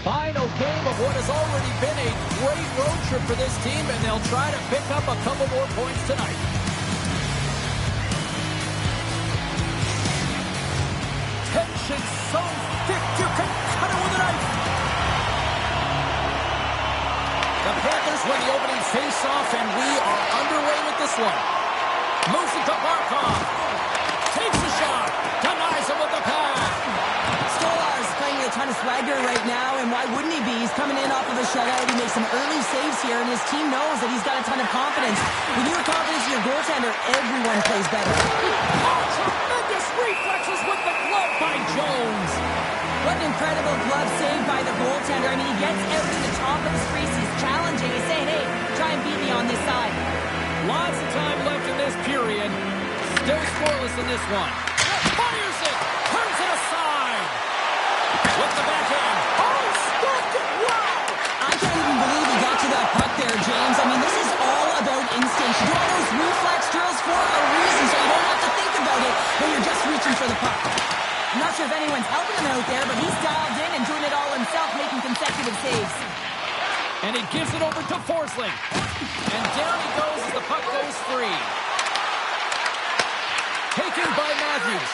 Final game of what has already been a great road trip for this team, and they'll try to pick up a couple more points tonight. Tension so thick you can cut it with a knife. The Panthers win the opening face-off, and we are underway with this one. Moves it to Barkov. Takes a shot. Denies him with the pass. Stolar's playing with a ton of swagger right now, and why wouldn't he be? He's coming in off of a shutout. He makes some early saves here, and his team knows that he's got a ton of confidence. When you have confidence in your goaltender, everyone plays better. Oh, tremendous reflexes with the glove by Jones. What an incredible glove save by the goaltender. I mean, he gets out to the top of his crease. He's challenging. He's saying, hey, try and beat me on this side. Lots of time left in this period. Still scoreless in this one. Fires it. Turns it aside. With the backhand. Oh, stopped it. Wow. I can't even believe he got to that puck there, James. I mean, this is all about instinct. You do all those reflex drills for a reason, so you don't have to think about it when you're just reaching for the puck. I'm not sure if anyone's helping him out there, but he's dialed in and doing it all himself, making consecutive saves. And he gives it over to Forsling. And down he goes as the puck goes free. Taken by Matthews.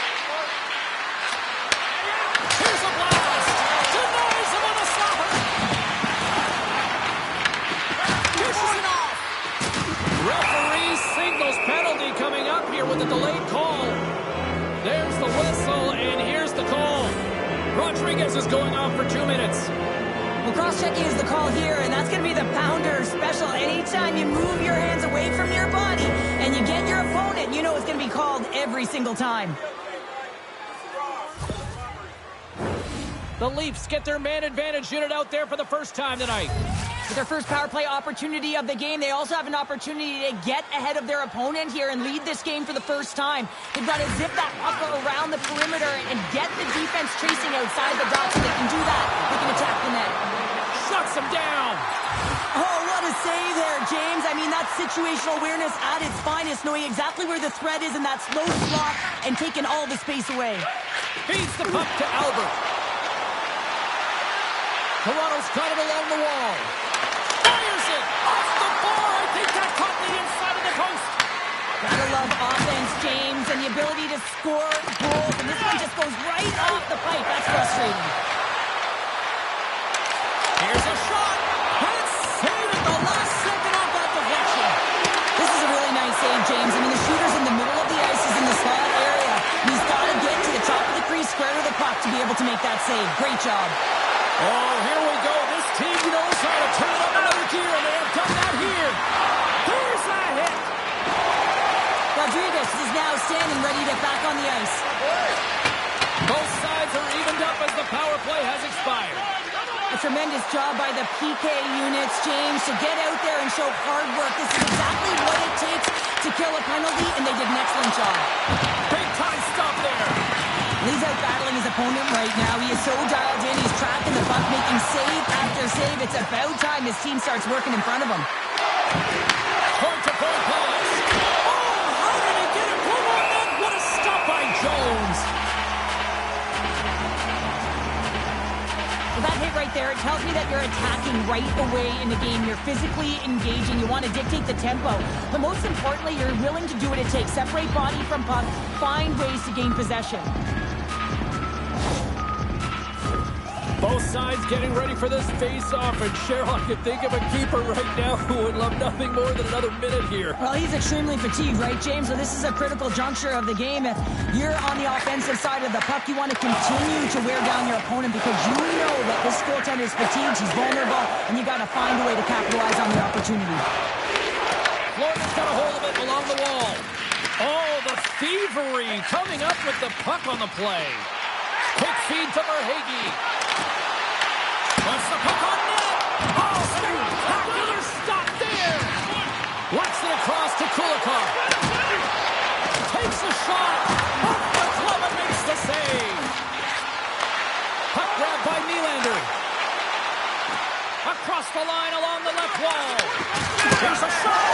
Here's a blast. Denies him on a slapper. Pushes it off. Referee signals penalty coming up here with a delayed call. There's the whistle, and here's the call. Rodriguez is going off for 2 minutes. Well, cross-checking is the call here, and that's going to be the pounder special. Anytime you move your hands away from your body and you get your opponent, you know it's going to be called every single time. The Leafs get their man advantage unit out there for the first time tonight. With their first power play opportunity of the game, they also have an opportunity to get ahead of their opponent here and lead this game for the first time. They've got to zip that puck around the perimeter and get the defense chasing outside the dots. If they can do that, they can attack the net. Shuts him down. Oh, what a save there, James. I mean, that's situational awareness at its finest, knowing exactly where the threat is in that slow slot and taking all the space away. Feeds the puck to Albert. Toronto's got it along the wall. Fires it off the bar. I think that caught the inside of the post. Gotta love offense, James, and the ability to score goals. And this one just goes right off the pipe. That's frustrating. Here's a shot. And it's saved at the last second off that deflection. This is a really nice save, James. I mean, the shooter's in the middle of the ice. He's in the slot area. And he's got to get to the top of the crease, square to the puck to be able to make that save. Great job. Oh, here we go. This team knows how to turn up another gear, and they have done that here. There's that hit. Rodriguez is now standing ready to get back on the ice. Both sides are evened up as the power play has expired. A tremendous job by the PK units, James, to get out there and show hard work. This is exactly what it takes to kill a penalty, and they did an excellent job. Big time stop there. He's out battling his opponent right now. He is so dialed in. He's tracking the puck, making save after save. It's about time his team starts working in front of him. Point-to-point pass. Oh, how did he get it? Come on, man. What a stop by Jones. Well, that hit right there, it tells me that you're attacking right away in the game. You're physically engaging. You want to dictate the tempo. But most importantly, you're willing to do what it takes. Separate body from puck. Find ways to gain possession. Both sides getting ready for this face-off, and Cheryl, I can think of a keeper right now who would love nothing more than another minute here. Well, he's extremely fatigued, right, James? So this is a critical juncture of the game. If you're on the offensive side of the puck, you want to continue to wear down your opponent because you know that this goaltender is fatigued, he's vulnerable, and you got to find a way to capitalize on the opportunity. Florida's got a hold of it along the wall. Oh, the thievery coming up with the puck on the play. Quick feed to Verhaeghe. Puts the puck on net. Oh, spectacular stop there. Works it across to Kulikov. Takes a shot. Off the glove and makes the save. Puck grabbed by Nylander. Across the line along the left wall. Here's a shot.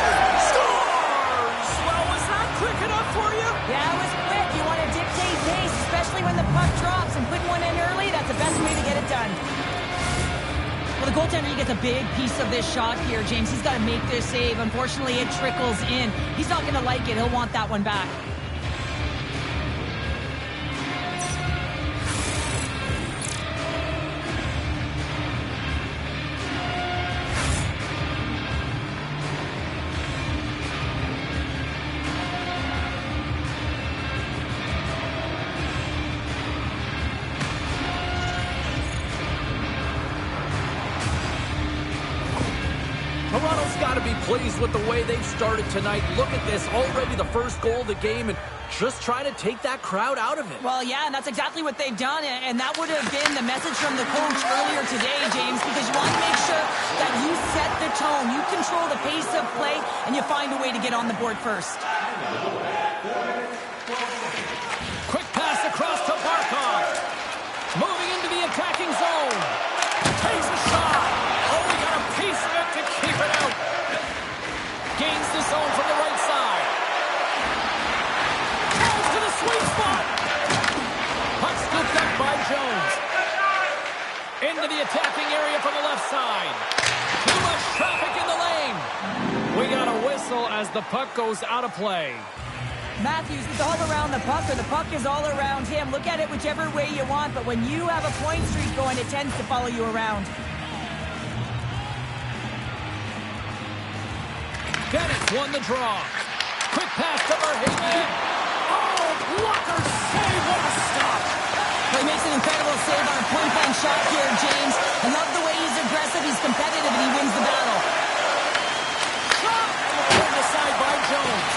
Scores! Well, was that quick enough for you? Yeah, it was quick. You want to dictate pace, especially when the puck drops, and putting one in early, that's the best way to get it done. Well, the goaltender, he gets a big piece of this shot here, James. He's got to make this save. Unfortunately, it trickles in. He's not going to like it. He'll want that one back. Toronto's got to be pleased with the way they've started tonight. Look at this, already the first goal of the game, and just trying to take that crowd out of it. Well, yeah, and that's exactly what they've done, and that would have been the message from the coach earlier today, James, because you want to make sure that you set the tone, you control the pace of play, and you find a way to get on the board first. Quick pass across to Barkov. Moving into the attacking zone. Takes a shot. Oh, he got a piece of it to keep it out. Gains the zone from the right side. Goes to the sweet spot. Puck scooped up by Jones. Into the attacking area from the left side. Too much traffic in the lane. We got a whistle as the puck goes out of play. Matthews is all around the puck, or the puck is all around him. Look at it whichever way you want, but when you have a point streak going, it tends to follow you around. Dennis won the draw. Quick pass to Verhaeghe. Oh, blocker save. What a stop. Well, he makes an incredible save on a point-blank shot here, James. I love the way he's aggressive, he's competitive, and he wins the battle. Shot! Turned aside by Jones.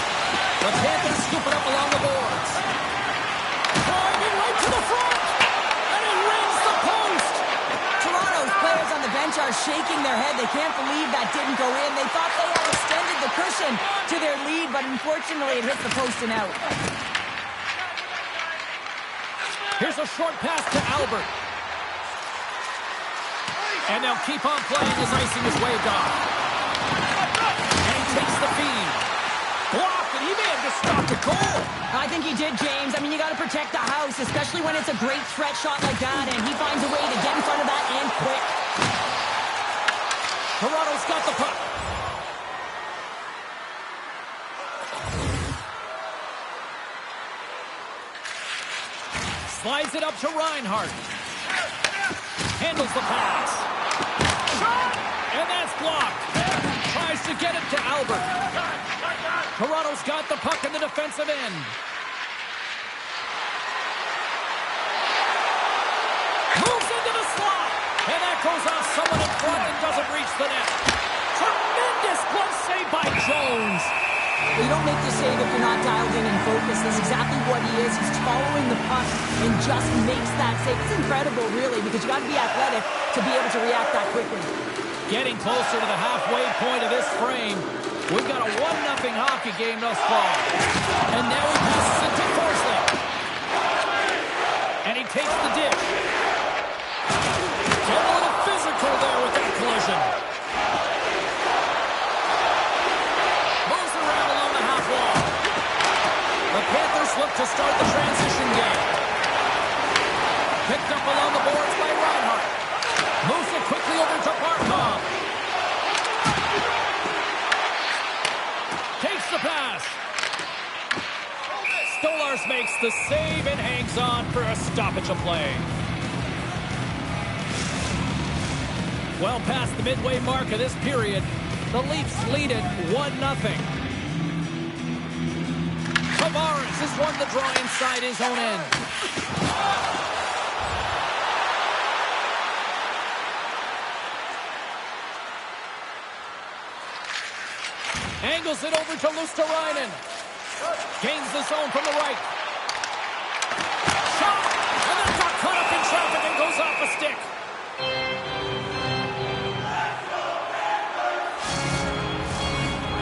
The Panthers scoop it up along the boards. Driving right to the front. And he rings the post. Toronto's players on the bench are shaking their head. They can't believe that didn't go in. They thought they had extended the cushion to their lead, but unfortunately it hit the post and out. Here's a short pass to Albert. And they'll keep on playing as icing is waved off. And he takes the feed. Blocked, and he may have just stopped the goal. I think he did, James. I mean, you got to protect the house, especially when it's a great threat shot like that, and he finds a way to get in front of that and quick. Toronto's got the puck. Slides it up to Reinhart. Handles the pass. Shot! And that's blocked. Tries to get it to Albert. Toronto's got the puck in the defensive end. Moves into the slot. And that goes off someone in front and doesn't reach the net. Tremendous glove save by Jones. You don't make the save if you're not dialed in and focused. That's exactly what he is. He's following the puck and just makes that save. It's incredible, really, because you got to be athletic to be able to react that quickly. Getting closer to the halfway point of this frame. We've got a 1-0 hockey game thus far. And now he passes it to Forsling. And he takes the dish. Get a little physical there with that collision. Moves around along the half wall. The Panthers look to start the transition game. Picked up along the boards by Reinhart. Moves it quickly over to Barkov. Takes the pass. Stolarz makes the save and hangs on for a stoppage of play. Well past the midway mark of this period, the Leafs lead it 1-0. Tavares has won the draw inside his own end. Angles it over to Luosterainen. Gains the zone from the right. Shot! And that got caught up in traffic and goes off a stick.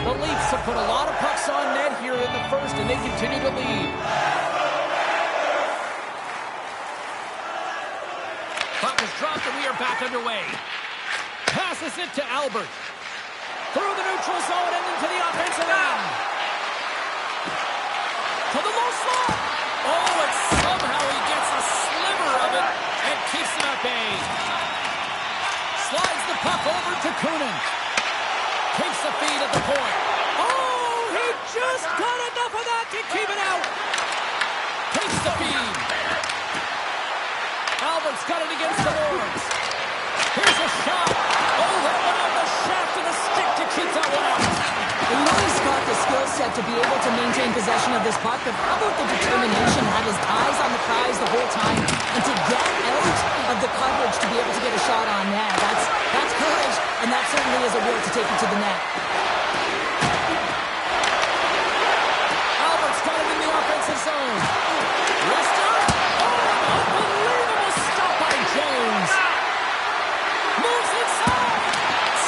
The Leafs have put a lot of pucks on net here in the first, and they continue to lead. Puck is dropped, and we are back underway. Passes it to Albert. Through the neutral zone and into the offensive end. To the low slot. Oh, and somehow he gets a sliver of it and keeps it at bay. Slides the puck puck over to Kunin. Takes the feed at the point. Oh, he just got enough of that to keep it out. Takes the feed. Albert's got it against the boards. Here's a shot. Oh, that went on the shaft of the stick to keep that one out. You know he's got the skill set to be able to maintain possession of this puck, but how about the determination, have his eyes on the prize the whole time, and to get out of the coverage to be able to get a shot on net. That's courage, and that certainly is a will to take it to the net. Albert's got it in the offensive zone. Wrister. Oh, unbelievable stop by Jones. Moves inside.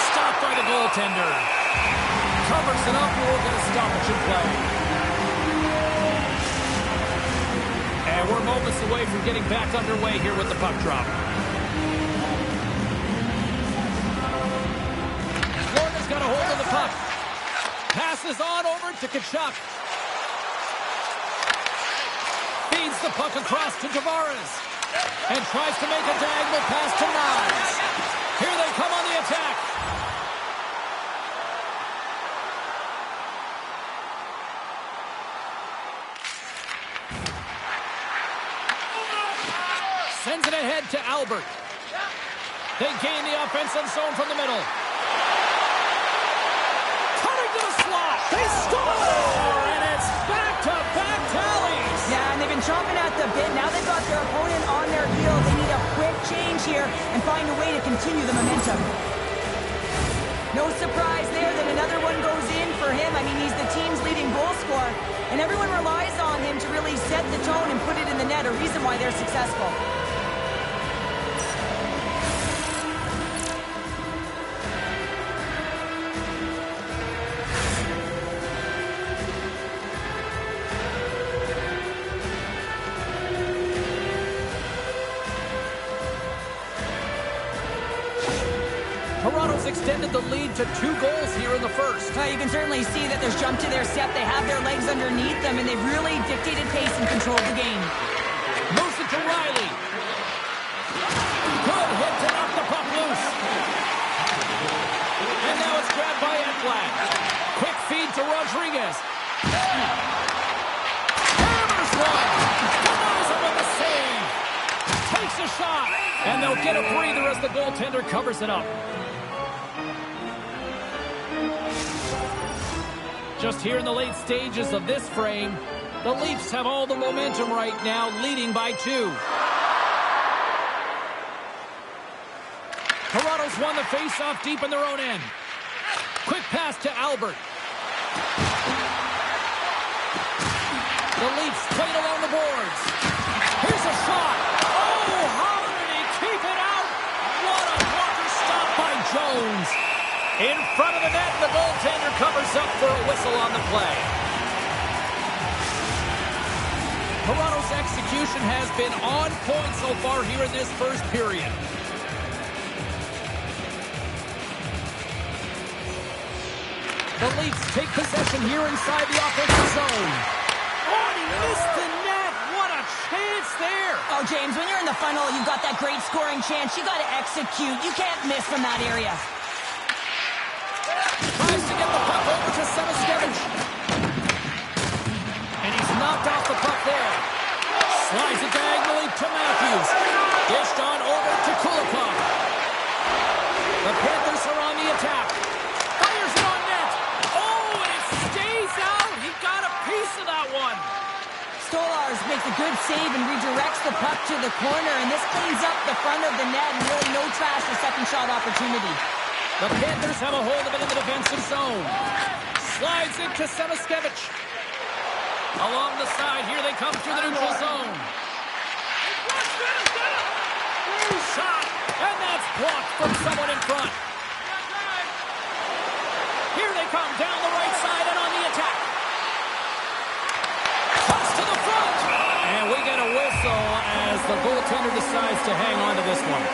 Stopped by the goaltender. Covers it up, we'll get a stoppage in play. And we're moments away from getting back underway here with the puck drop. Florida's got a hold of the puck. Passes on over to Tkachuk. Feeds the puck across to Tavares. And tries to make a diagonal pass to Knies. Here they come on the attack. Sends it ahead to Albert. They gain the offensive zone from the middle. Cutting to the slot. They score! And it's back-to-back tallies. Yeah, and they've been chomping at the bit. Now they've got their opponent on their heels. They need a quick change here and find a way to continue the momentum. No surprise there that another one goes in for him. I mean, he's the team's leading goal scorer, and everyone relies on him to really set the tone and put it in the net, a reason why they're successful. Toronto's extended the lead to 2 goals here in the first. You can certainly see that there's jump to their step. They have their legs underneath them, and they've really dictated pace and controlled the game. Moves it to Riley. Good hit to knock the puck loose. And now it's grabbed by Ekblad. Quick feed to Rodriguez. Hammers one. Denies him with the save. Takes a shot. And they'll get a breather as the goaltender covers it up. Just here in the late stages of this frame, the Leafs have all the momentum right now, leading by 2. Toronto's won the faceoff deep in their own end. Quick pass to Albert. The Leafs played along the boards. Here's a shot. Oh, how did he keep it out? What a blocker stop by Jones. In front of the net, the goaltender covers up for a whistle on the play. Toronto's execution has been on point so far here in this first period. The Leafs take possession here inside the offensive zone. Oh, he missed the net. What a chance there. Oh, James, when you're in the funnel, you've got that great scoring chance. You got to execute. You can't miss from that area. Tries to get the puck over to Semiskevich. And he's knocked off the puck there. Slides it diagonally to Matthews. Dished on over to Kulikov. The Panthers are on the attack. Fires it on net. Oh, and it stays out. He got a piece of that one. Stolarz makes a good save and redirects the puck to the corner, and this cleans up the front of the net and really no trash for second shot opportunity. The Panthers have a hold of it in the defensive zone. Slides it to Semiskevich. Along the side, here they come through the neutral zone. Shot, and that's blocked from someone in front. Here they come down the right side and on the attack. Toss to the front. And we get a whistle as the goaltender decides to hang on to this one.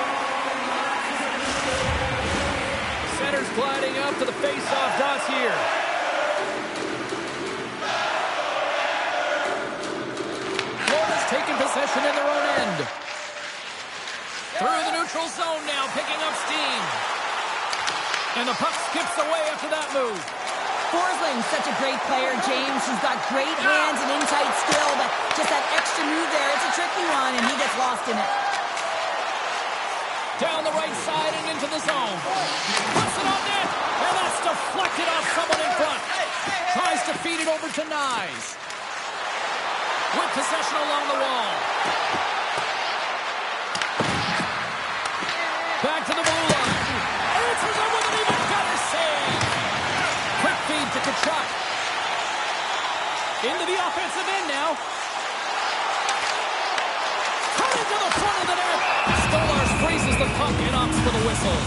Center's gliding up to the face-off dots here. Florida's taking possession in their own end. Through the neutral zone now, picking up steam. And the puck skips away after that move. Forsling's such a great player, James. He's got great hands and in-tight skill, but just that extra move there, it's a tricky one, and he gets lost in it. Down the right side and into the zone. Puts it on net, and that's deflected off someone in front. Tries to feed it over to Nyes. With possession along the wall. Back to the blue line. Answers it with an even better save. Quick feed to Tkachuk. Into the offensive end now. Cut into the front of the net. Stolarz freezes the puck and opts for the whistle.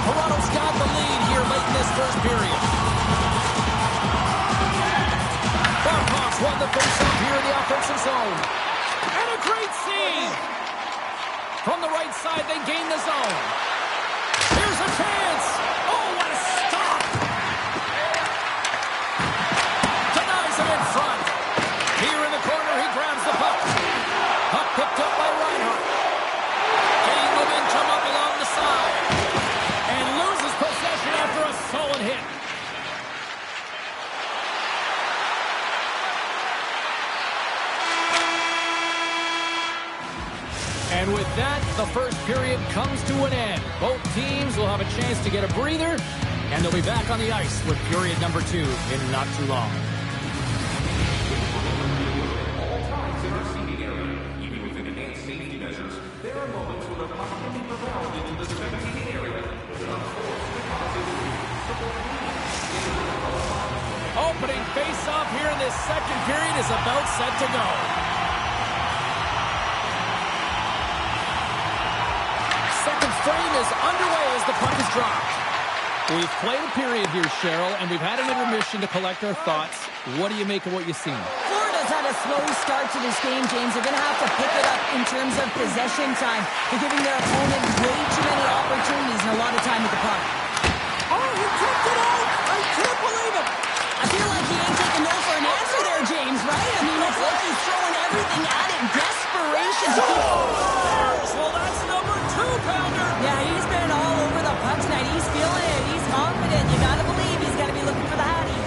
Toronto's got the lead here late in this first period. Barkov's won the face-off here in the offensive zone. And a great save. From the right side, they gain the zone. Here's a chance. Oh, what a stop. Denies him in front. Here in the corner, he grabs the puck. Puck picked up by Reinhart. Gain momentum up along the side. And loses possession after a solid hit. And with that, the first period comes to an end. Both teams will have a chance to get a breather, and they'll be back on the ice with period number 2 in not too long. All times in our seating area, even within enhanced safety measures, there are moments where the puck can be propelled into the spectating area with an unforced deposit. Opening face-off here in this second period is about set to go. Second frame is underway as the puck is dropped. We've played a period here, Cheryl, and we've had an intermission to collect our thoughts. What do you make of what you've seen? Florida's had a slow start to this game, James. They're going to have to pick it up in terms of possession time. They're giving their opponent way too many opportunities and a lot of time with the puck. Oh, he tipped it out! I can't believe it! I feel like he ain't taking no for an answer there, James, right? I mean, it's like he's throwing everything at it. Desperation. Well, that's number 2-pounder! Yeah, he's been all over the puck tonight. He's feeling it. He's confident. You got to believe he's got to be looking for the Hattie.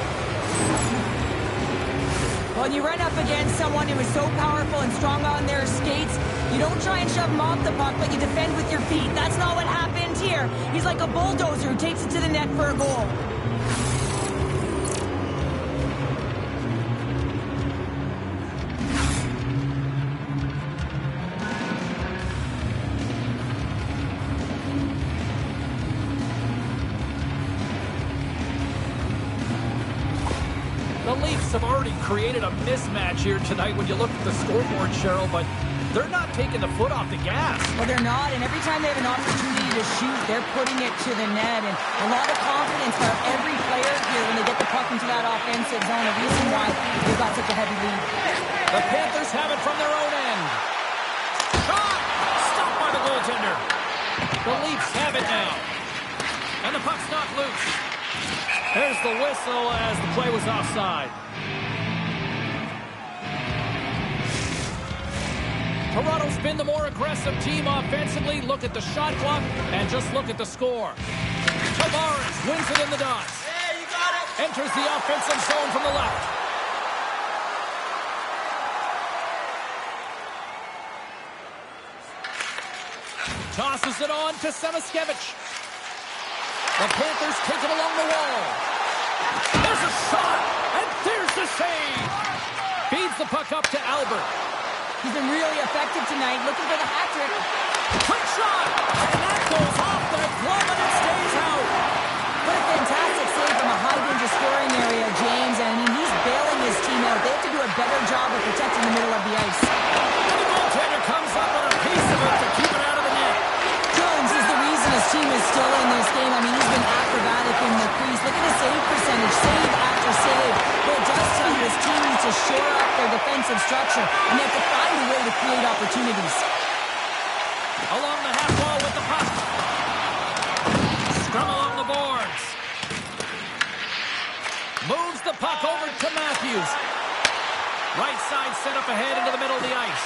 When you run up against someone who is so powerful and strong on their skates, you don't try and shove him off the puck, but you defend with your feet. That's not what happened here. He's like a bulldozer who takes it to the net for a goal. The Leafs have already created a mismatch here tonight when you look at the scoreboard, Cheryl, but they're not taking the foot off the gas. Well, they're not, and every time they have an opportunity to shoot, they're putting it to the net, and a lot of confidence for every player here when they get the puck into that offensive zone, a reason why they've got such a heavy lead. The Panthers have it from their own end. Shot! Stopped by the goaltender. The Leafs have it now. And the puck's knocked loose. There's the whistle as the play was offside. Toronto's been the more aggressive team offensively. Look at the shot clock and just look at the score. Tavares wins it in the dots. Yeah, you got it. Enters the offensive zone from the left. Tosses it on to Samaskevich. The Panthers take it along the wall. There's a shot, and there's the save. Feeds the puck up to Albert. He's been really effective tonight, looking for the hat trick. Quick shot, and that goes off the glove, and it stays out. What a fantastic save from a high-danger scoring area, James. I mean, he's bailing his team out. They have to do a better job of protecting the middle of the ice. And the goaltender comes up with a piece of it to keep it out of the net. Jones is the reason his team is still in this game. I mean, he's been acrobatic in the crease. Look at his save percentage, save after save. What it does tell you, his team needs to shore up their defensive structure, and they have to find a way to create opportunities. Along the half wall with the puck. Scrum along the boards. Moves the puck over to Matthews. Right side set up ahead into the middle of the ice.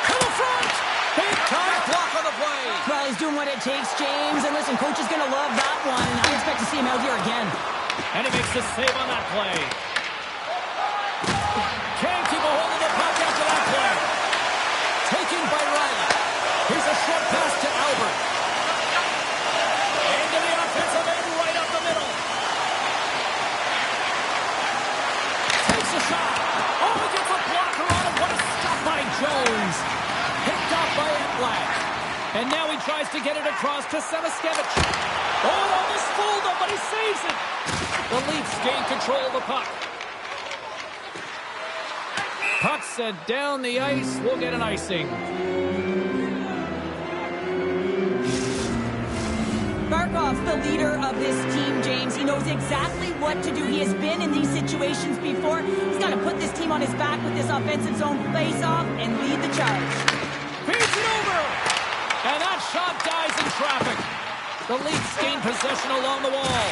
To the front! Big time block on the play. Well, he's doing what it takes, James. And listen, coach is going to love that one. And I expect to see him out here again. And he makes the save on that play. Can't keep a hold of the puck after that play. Taken by Riley. Here's a short pass to Albert. Into the offensive end, right up the middle. Takes a shot. Oh, he gets a blocker on him. What a stop by Jones. Picked up by Ekblad. And now he tries to get it across to Semiskevich. Oh, almost fooled him, but he saves it. The Leafs gain control of the puck. Puck set down the ice. We'll get an icing. Barkov's the leader of this team, James. He knows exactly what to do. He has been in these situations before. He's got to put this team on his back with this offensive zone face-off and lead the charge. Feeds it over. And that shot dies in traffic. The Leafs gain possession along the wall.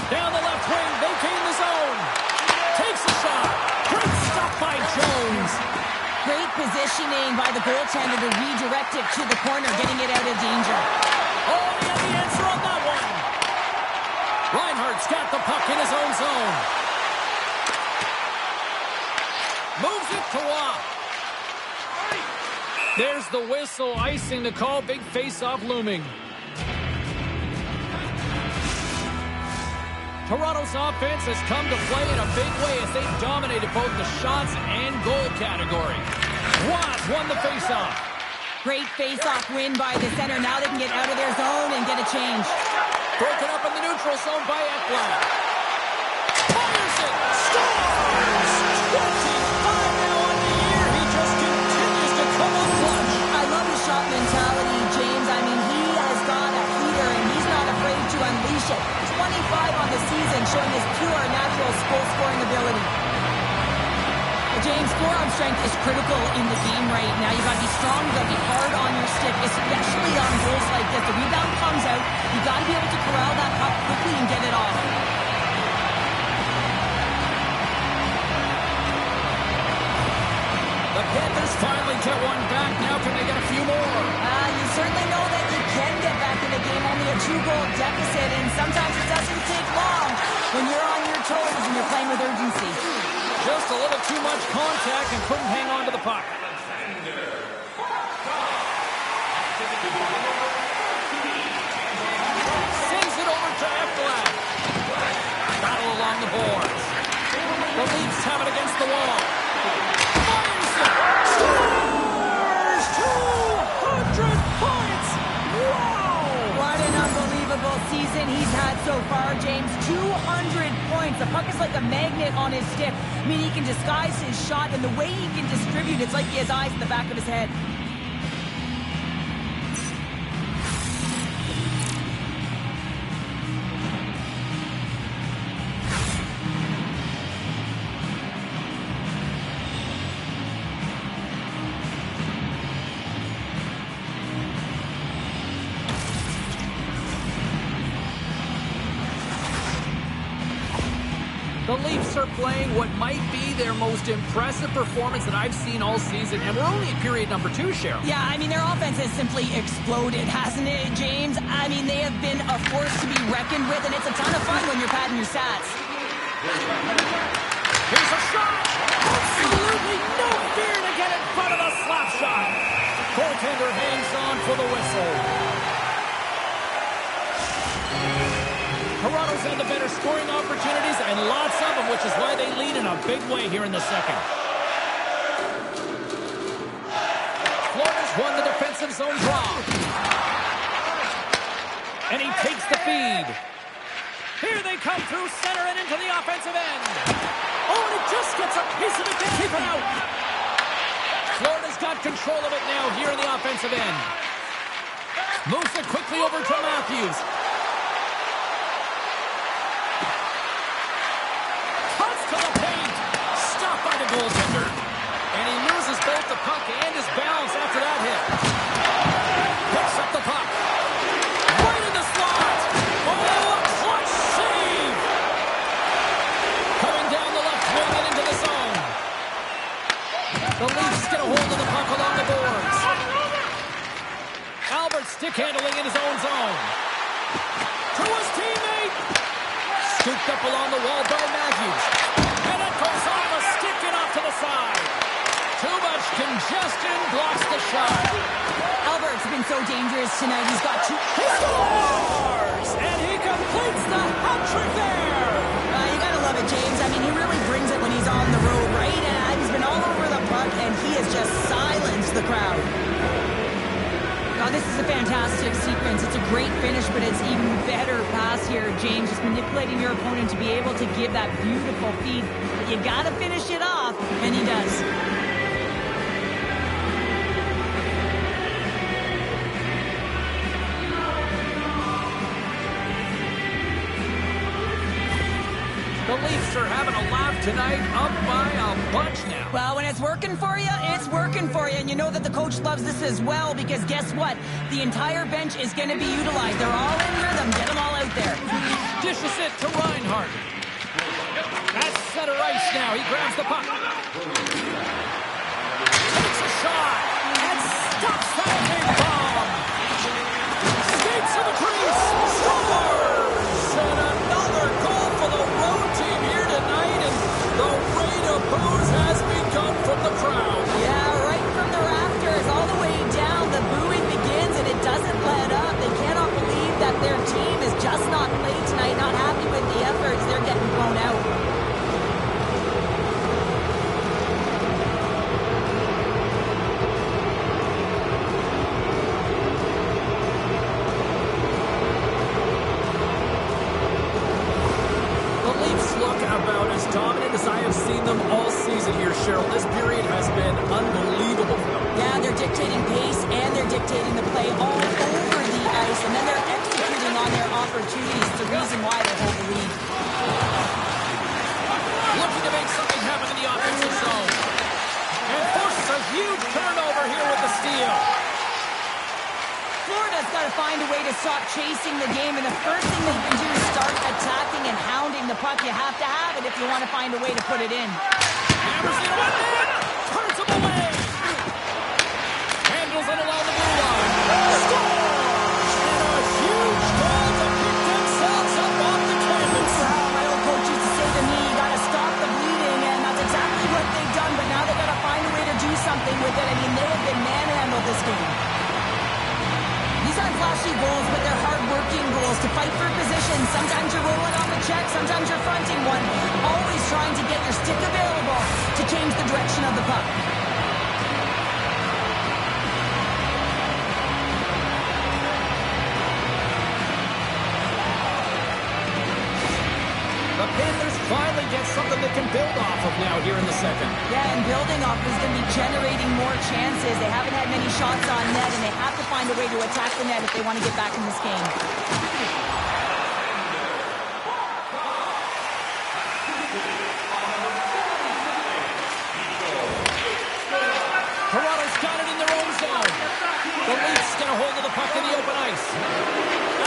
Down the left wing, they gain the zone. Takes a shot. Great stop by Jones. Great positioning by the goaltender to redirect it to the corner, getting it out of danger. Oh, he had the answer on that one. Reinhardt's got the puck in his own zone. Moves it to Waugh. There's the whistle, icing the call, big face-off looming. Toronto's offense has come to play in a big way as they've dominated both the shots and goal category. Watt won the face-off. Great face-off win by the center. Now they can get out of their zone and get a change. Broken up in the neutral zone by Ekblad. Fires it! Scores! 25 now on the year. He just continues to come up clutch. I love his shot mentality, James. I mean, he has got a heater, and he's not afraid to unleash it. 25 on the season, showing his pure, natural goal-scoring ability. James, forearm strength is critical in the game right now. You've got to be strong, you've got to be hard on your stick, especially on goals like this. The rebound comes out, you've got to be able to corral that puck quickly and get it off. The Panthers finally get one back. Now can they get a few more? You certainly know that you can get back in the game, only a 2-goal deficit, and sometimes it doesn't take long when you're on your toes and you're playing with urgency. Just a little too much contact and couldn't hang on to the puck. Sends it over to Ekblad. Battle along the boards. The Leafs have it against the wall. Fires it. Scores! 200 points! Wow! What an unbelievable season he's had so far, James. 200 points. The puck is like a magnet on his stick. I mean, he can disguise his shot, and the way he can distribute, it's like he has eyes in the back of his head. The Leafs are playing what might be their most impressive performance that I've seen all season, and we're only in period number 2, Cheryl. Yeah, I mean, their offense has simply exploded, hasn't it, James? I mean, they have been a force to be reckoned with, and it's a ton of fun when you're padding your stats. Here's a shot! Absolutely no fear to get in front of the slap shot. Goaltender hangs on for the whistle. Toronto's had the better scoring opportunities, and lots of them, which is why they lead in a big way here in the second. Florida's won the defensive zone draw. And he takes the feed. Here they come through center and into the offensive end. Oh, and it just gets a piece of it to keep it out. Florida's got control of it now here in the offensive end. Moves it quickly over to Matthews. Goaltender. And he loses both the puck and his balance after that hit. Picks up the puck. Right in the slot. Oh, a clutch save. Coming down the left wing and into the zone. The Leafs Leafs get a hold of the puck along the boards. Albert stick handling in his own zone. To his teammate. Scooped up along the wall by Matthews. And it goes off a stick and off to the side. Too much congestion blocks the shot. Albert's been so dangerous tonight. He's got two. He scores! And he completes the hat trick there. You gotta love it, James. I mean, he really brings it when he's on the road, right? He's been all over the puck, and he has just silenced the crowd. Oh, this is a fantastic sequence. It's a great finish, but it's even better pass here, James. Just manipulating your opponent to be able to give that beautiful feed. But you gotta finish it off, and he does. The Leafs are having a laugh tonight, up by a bunch now. Well, when it's working for you, it's working for you. And you know that the coach loves this as well, because guess what? The entire bench is going to be utilized. They're all in rhythm. Get them all out there. Dishes it to Reinhart. At center ice now. He grabs the puck. Takes a shot. And stops that big bomb. Skates to the crease. Scores! And another goal for the road team here tonight. And the rain of boos has begun from the crowd. Yeah, right from the rafters all the way down. The booing begins, and it doesn't let up. They cannot believe that their team is just not played tonight, not happy with the efforts. They're getting blown out. About as dominant as I have seen them all season here, Cheryl. This period has been unbelievable for them. Yeah, they're dictating pace and they're dictating the play all over the ice, and then they're executing on their opportunities. It's the reason why they hold the lead. Looking to make something happen in the offensive zone. And forces a huge turnover here with the steal. Florida's got to find a way to stop chasing the game, and the first thing they can do is start attacking and hounding the puck. You have to have it if you want to find a way to put it in. Hammers in one man, turns him away. Handles it along the blue line. Scores! And a huge goal to pick themselves up off the canvas. Well, my old coach used to say to me, you got to stop the bleeding, and that's exactly what they've done, but now they've got to find a way to do something with it. I mean, they have been manhandled this game. These aren't flashy goals, but they're hard-working goals to fight for position. Sometimes you're rolling on the check, sometimes you're fronting one. Always trying to get your stick available to change the direction of the puck. The Panthers finally get something they can build off of now here in the second. Yeah, and building off is going to be generating more chances. They haven't had many shots on net, and they have to find a way to attack the net if they want to get back in this game. Toronto's got it in their own zone. The Leafs get a hold of the puck in the open ice.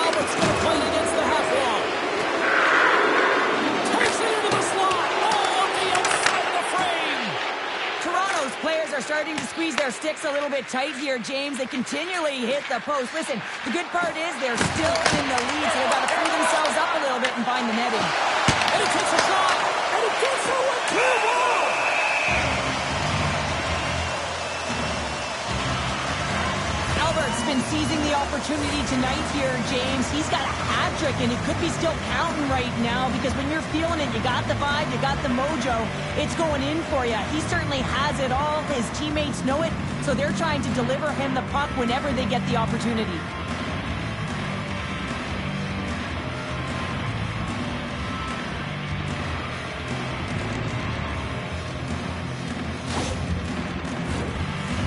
Albert's going to play it against the half wall. Players are starting to squeeze their sticks a little bit tight here, James. They continually hit the post. Listen, the good part is they're still in the lead, so they've got to free themselves up a little bit and find the netting. And he takes a shot, and he gets it with two more. Albert's been seizing the opportunity tonight here, James. He's got a hat trick, and it could be still counting right now, because when you're feeling it, you got the vibe, you got the mojo, it's going in for you. He certainly has it all. His teammates know it, so they're trying to deliver him the puck whenever they get the opportunity.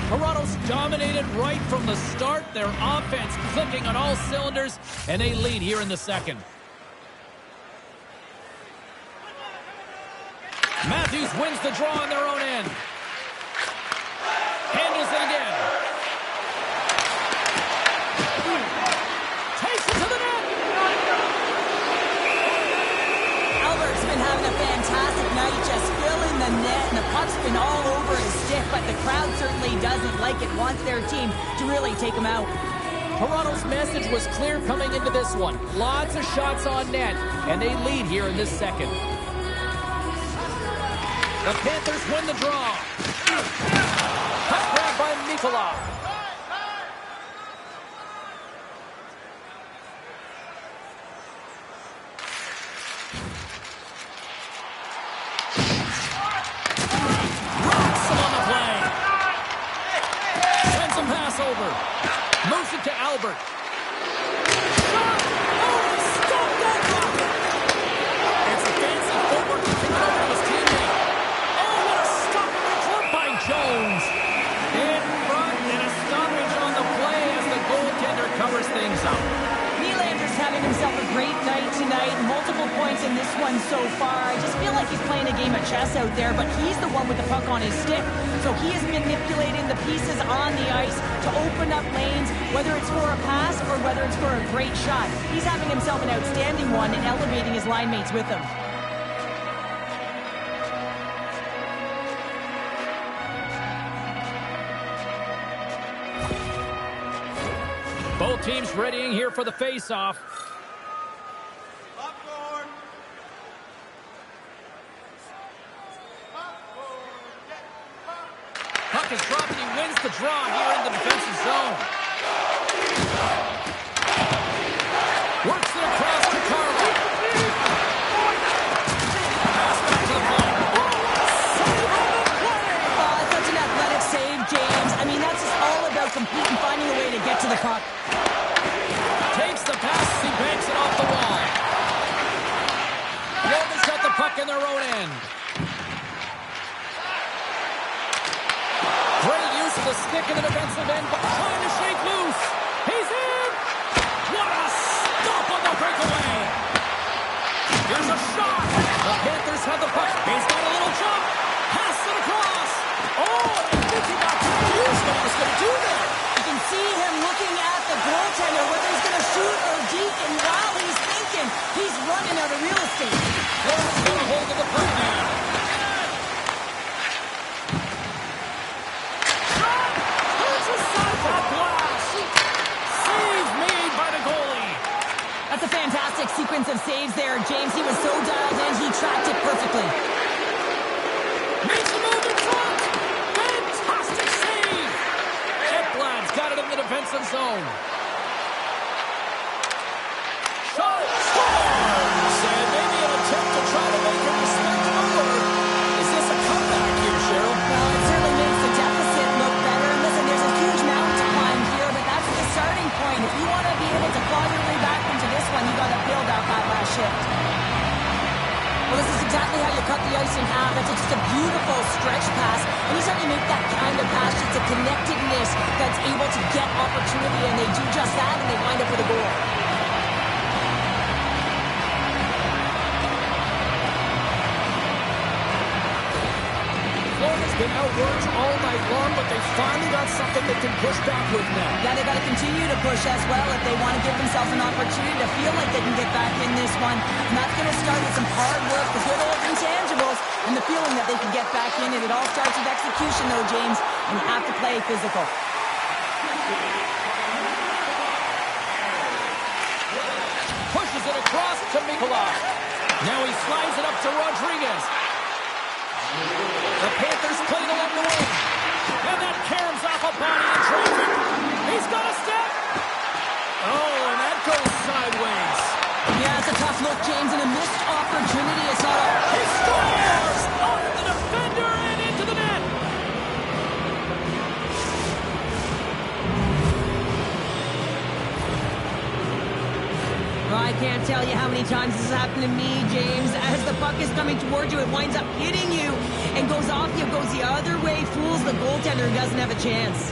Toronto's dominated right from the start. Their offense clicking on all cylinders, and they lead here in the second. Matthews wins the draw on their own end. Handles it again. Takes it to the net. Albert's been having a fantastic night, just filling the net, and the puck's been all over his stick, but the crowd certainly doesn't like it, wants their team to really take them out. Toronto's message was clear coming into this one. Lots of shots on net, and they lead here in this second. The Panthers win the draw. Puck grab by Mikula. Rocks him on the play. Sends him pass over. Moves it to Albert. Shot! Oh, he stopped that puck! It's a fancy footwork to kick it over to his teammate. Oh, what a stopping clip by Jones! In front, and a stoppage on the play as the goaltender covers things up. Nylander's having himself a great night tonight. Multiple points in this one so far. I just feel like he's playing a game of chess out there, but he's the one with the puck on his stick. So he is manipulating the pieces on the ice to open up lanes, whether it's for a pass or whether it's for a great shot. He's having himself an outstanding one and elevating his line mates with him. Both teams readying here for the face-off. Puck is dropped and he wins the draw here in the defensive zone. Works it across to Carlo. Pass back to the point. Such an athletic save, James. I mean, that's just all about competing, finding a way to get to the puck. Takes the pass, he banks it off the wall. Rovers got the puck in their own end. Great use of the stick in the defensive end, but trying to shake loose. He's in! What a stop on the breakaway! Here's a shot! The Panthers have the puck. He's got a little jump. Pass it across. Oh, I think he got confused what he was going to do there. You can see him looking at the goaltender, whether he's going to shoot or deke, and while he's thinking, he's running out of real estate. Florida's got a hold of the puck now. Shot! It's a side blast. Save made by the goalie. That's a fantastic sequence of saves there, James. He was so dialed in, he tracked it perfectly. Makes a move in front. Fantastic save. Ekblad's got it in the defensive zone. Shot scores! And maybe an attempt to try to make it respectable, or is this a comeback here, Cheryl? Well, it certainly makes the deficit look better. And listen, there's a huge mountain to climb here, but that's the starting point. If you want to be able to claw your way back into this one, you got to build out that last shift. Well, this is exactly how you cut the ice in half. That's just a beautiful stretch pass. Anytime you make that kind of pass, it's a connectedness that's able to get opportunity, and they do just that, and they wind up with a goal. Florida's been outworked all night long, but they finally got something they can push back with now. Yeah, they got to continue to push as well if they want to give themselves an opportunity to feel like they can get back in this one. And that's going to start with some hard work, the good old intangibles, and the feeling that they can get back in. And it all starts with execution, though, James, and you have to play physical. Pushes it across to Mikula. Now he slides it up to Rodriguez. The Panthers played along the wing. And that caroms off a body in traffic. He's got a step. Oh, and that goes sideways. Yeah, it's a tough look, James, and a missed opportunity. It's not a... He scores! Off the defender and into the net. Well, I can't tell you how many times this has happened to me, James. As the puck is coming towards you, it winds up hitting you and goes off you, goes the other way, fools the goaltender and doesn't have a chance.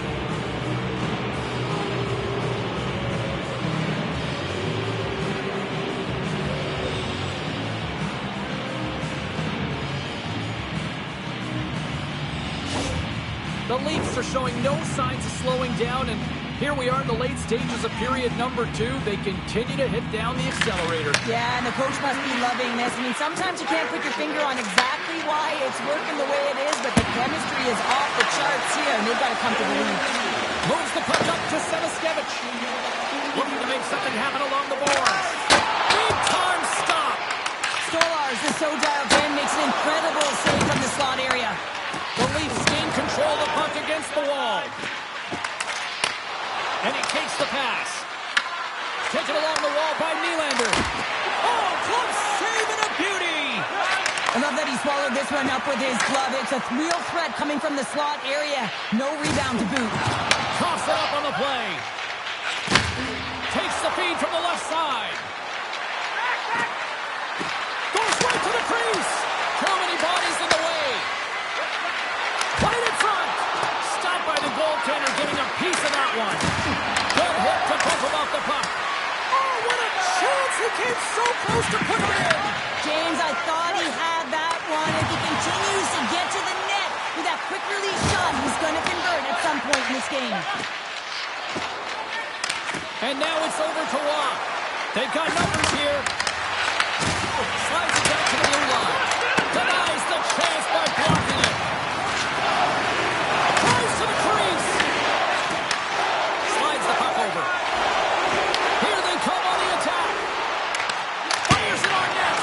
The Leafs are showing no signs of slowing down, and Here we are in the late stages of period number 2. They continue to hit down the accelerator. Yeah, and the coach must be loving this. I mean, sometimes you can't put your finger on exactly why it's working the way it is, but the chemistry is off the charts here, and they've got to come to the lead. Moves the puck up to Sevaskevich. Looking to make something happen along the boards. Big time stop. Stolars is so dialed in, makes an incredible save from the slot area. The Leafs gain control of the puck against the wall. And he takes the pass. Taken along the wall by Nylander. Oh, glove save and a beauty! I love that he swallowed this one up with his glove. It's a real threat coming from the slot area. No rebound to boot. Toss it up on the play. Takes the feed from the left side. Goes right to the crease. Too many bodies in the way. Right in front. Stopped by the goaltender, getting a piece of that one. Good hit to push him off the puck. Oh, what a chance! He came so close to putting it in. James, I thought he had that one. If he continues to get to the net with that quick release shot, he's going to convert at some point in this game. And now it's over to Waugh. They've got numbers here. Slides it down to the blue line. Denies the chance by blocking it. Drives to the crease. Slides the puck over. Here they come on the attack. Fires it on net.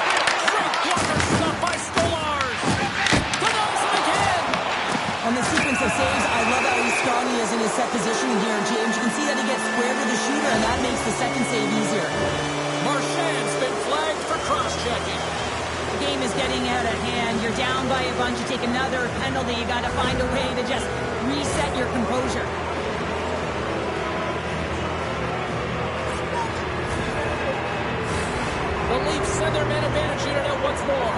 Great blocker stuff by Stolars. Denies it again. On the sequence of saves, I love how strong he is in his set positioning here, James. You can see that he gets square to the shooter, and that makes the second save easier. Marchand's been flagged for cross-checking. The game is getting out of hand. You're down by a bunch. You take another penalty. You got to find a way to just reset your composure. The Leafs send their man advantage unit out once more.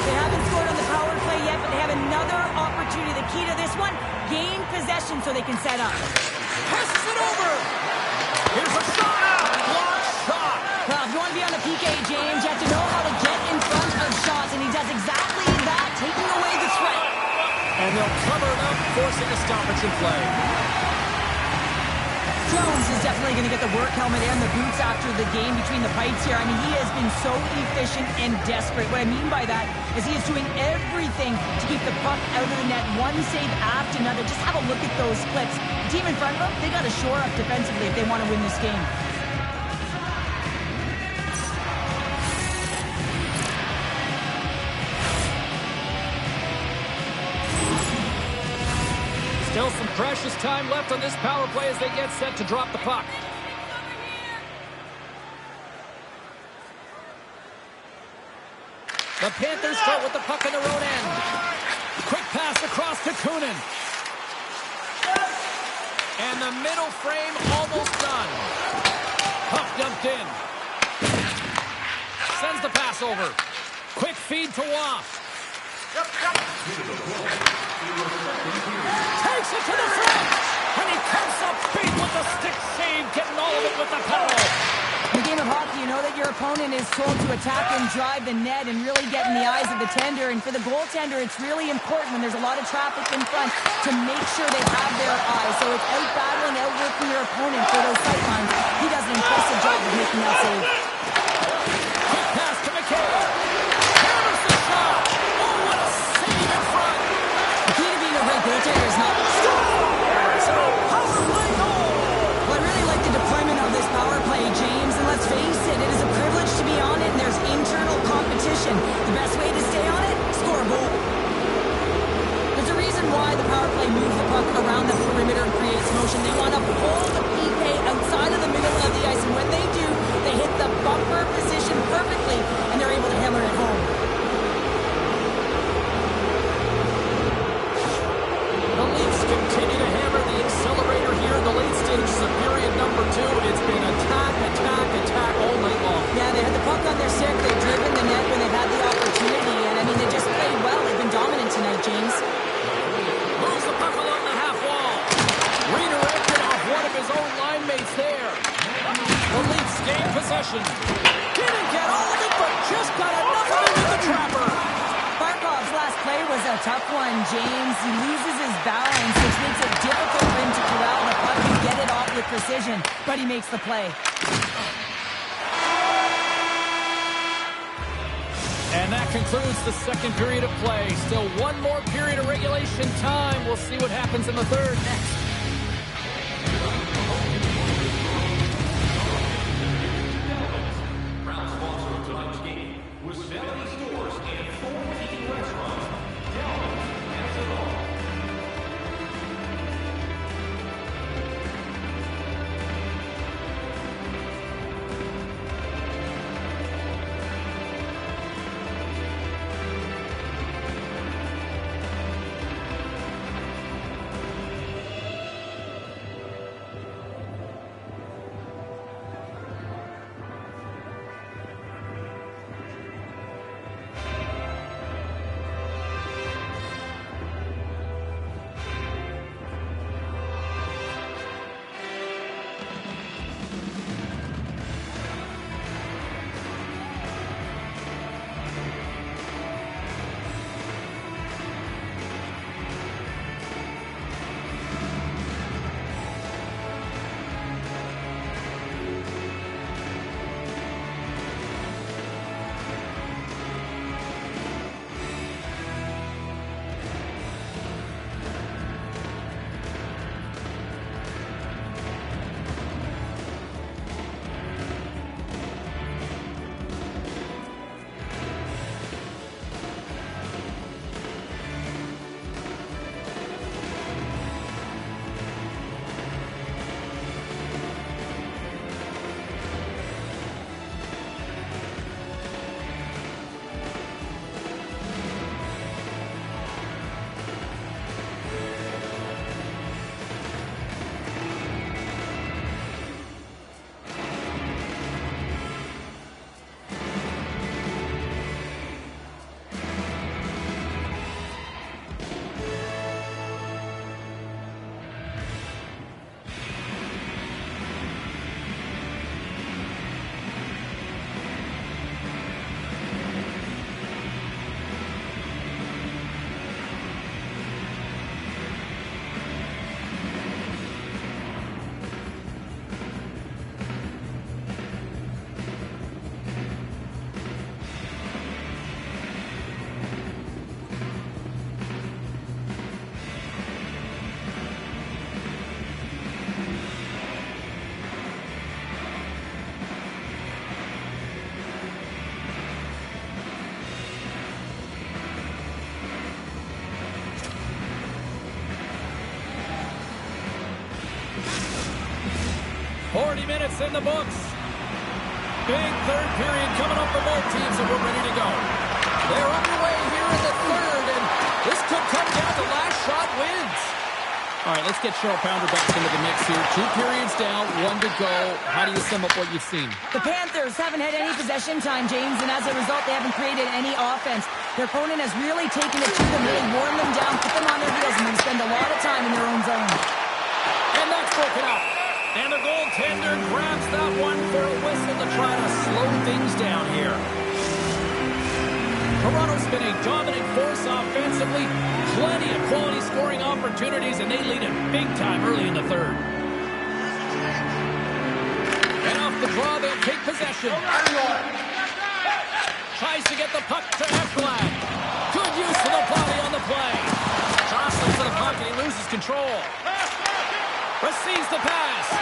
They haven't scored on the power play yet, but they have another opportunity. The key to this one, gain possession so they can set up. Passes it over. Here's a shot. Blocked shot. Well, if you want to be on the PK, James, you have to know how to get in front of shots, and he does exactly that, taking away the threat. And they'll cover it up, forcing a stoppage in play. Jones is definitely going to get the work helmet and the boots after the game between the pipes here. I mean, he has been so efficient and desperate. What I mean by that is he is doing everything to keep the puck out of the net, one save after another. Just have a look at those splits. The team in front of them, they got to shore up defensively if they want to win this game. Still some precious time left on this power play as they get set to drop the puck. The Panthers start with the puck in their own end. Quick pass across to Kunin. And the middle frame almost done. Puck dumped in. Sends the pass over. Quick feed to Waugh. Takes it to the front, and he comes up big with the stick save, getting all of it with the paddle. In the game of hockey, you know that your opponent is told to attack and drive the net and really get in the eyes of the tender. And for the goaltender, it's really important when there's a lot of traffic in front to make sure they have their eyes. So it's out-battling, outworking your opponent for those sight lines. He does an impressive job of making that save. Quick pass to McKay. Hammers the shot. Oh, what a save in front. The key to being a great goaltender is not... Scores! Power play goal! Well, I really like the deployment of this power play, James. And let's face it, it is a privilege to be on it, and there's internal competition. The best way to stay on it, score a goal. There's a reason why the power play moves the puck around the perimeter and creates motion. They want to pull the PK outside of the middle of the ice, and when they do, they hit the bumper position perfectly, and they're able to hammer it home. The Leafs continue to hammer the accelerator here in the late stages of period number 2. It's been attack, attack, attack all night long. Yeah, they had the puck on their stick. They've driven the net when they've had the opportunity, and I mean, they just played well. They've been dominant tonight, James. Moves the puck along the half wall. Redirected off one of his own line mates there. The Leafs gain possession. Didn't get all of it, but tough one, James. He loses his balance, which makes it difficult for him to corral the puck and get it off with precision, but he makes the play. And that concludes the second period of play. Still one more period of regulation time. We'll see what happens in the third next. Proud sponsor of tonight's game was Family Stores and 14 Restaurants. Delvin's has it all. Minutes in the books. Big third period coming up for both teams, and we're ready to go. They're underway here in the third, and this could come down to last shot wins. All right, let's get Cheryl Pounder back into the mix here. 2 periods down, 1 to go. How do you sum up what you've seen? The Panthers haven't had any possession time, James, and as a result, they haven't created any offense. Their opponent has really taken it to them, really worn them down, put them on their heels, and they spend a lot of time in their own zone. And that's broken up. And the goaltender grabs that one for a whistle to try to slow things down here. Toronto's been a dominant force offensively. Plenty of quality scoring opportunities, and they lead it big time early in the third. And off the draw, they'll take possession. Tries to get the puck to Ekblad. Good use of the body on the play. Jostling for the puck, and he loses control. Receives the pass.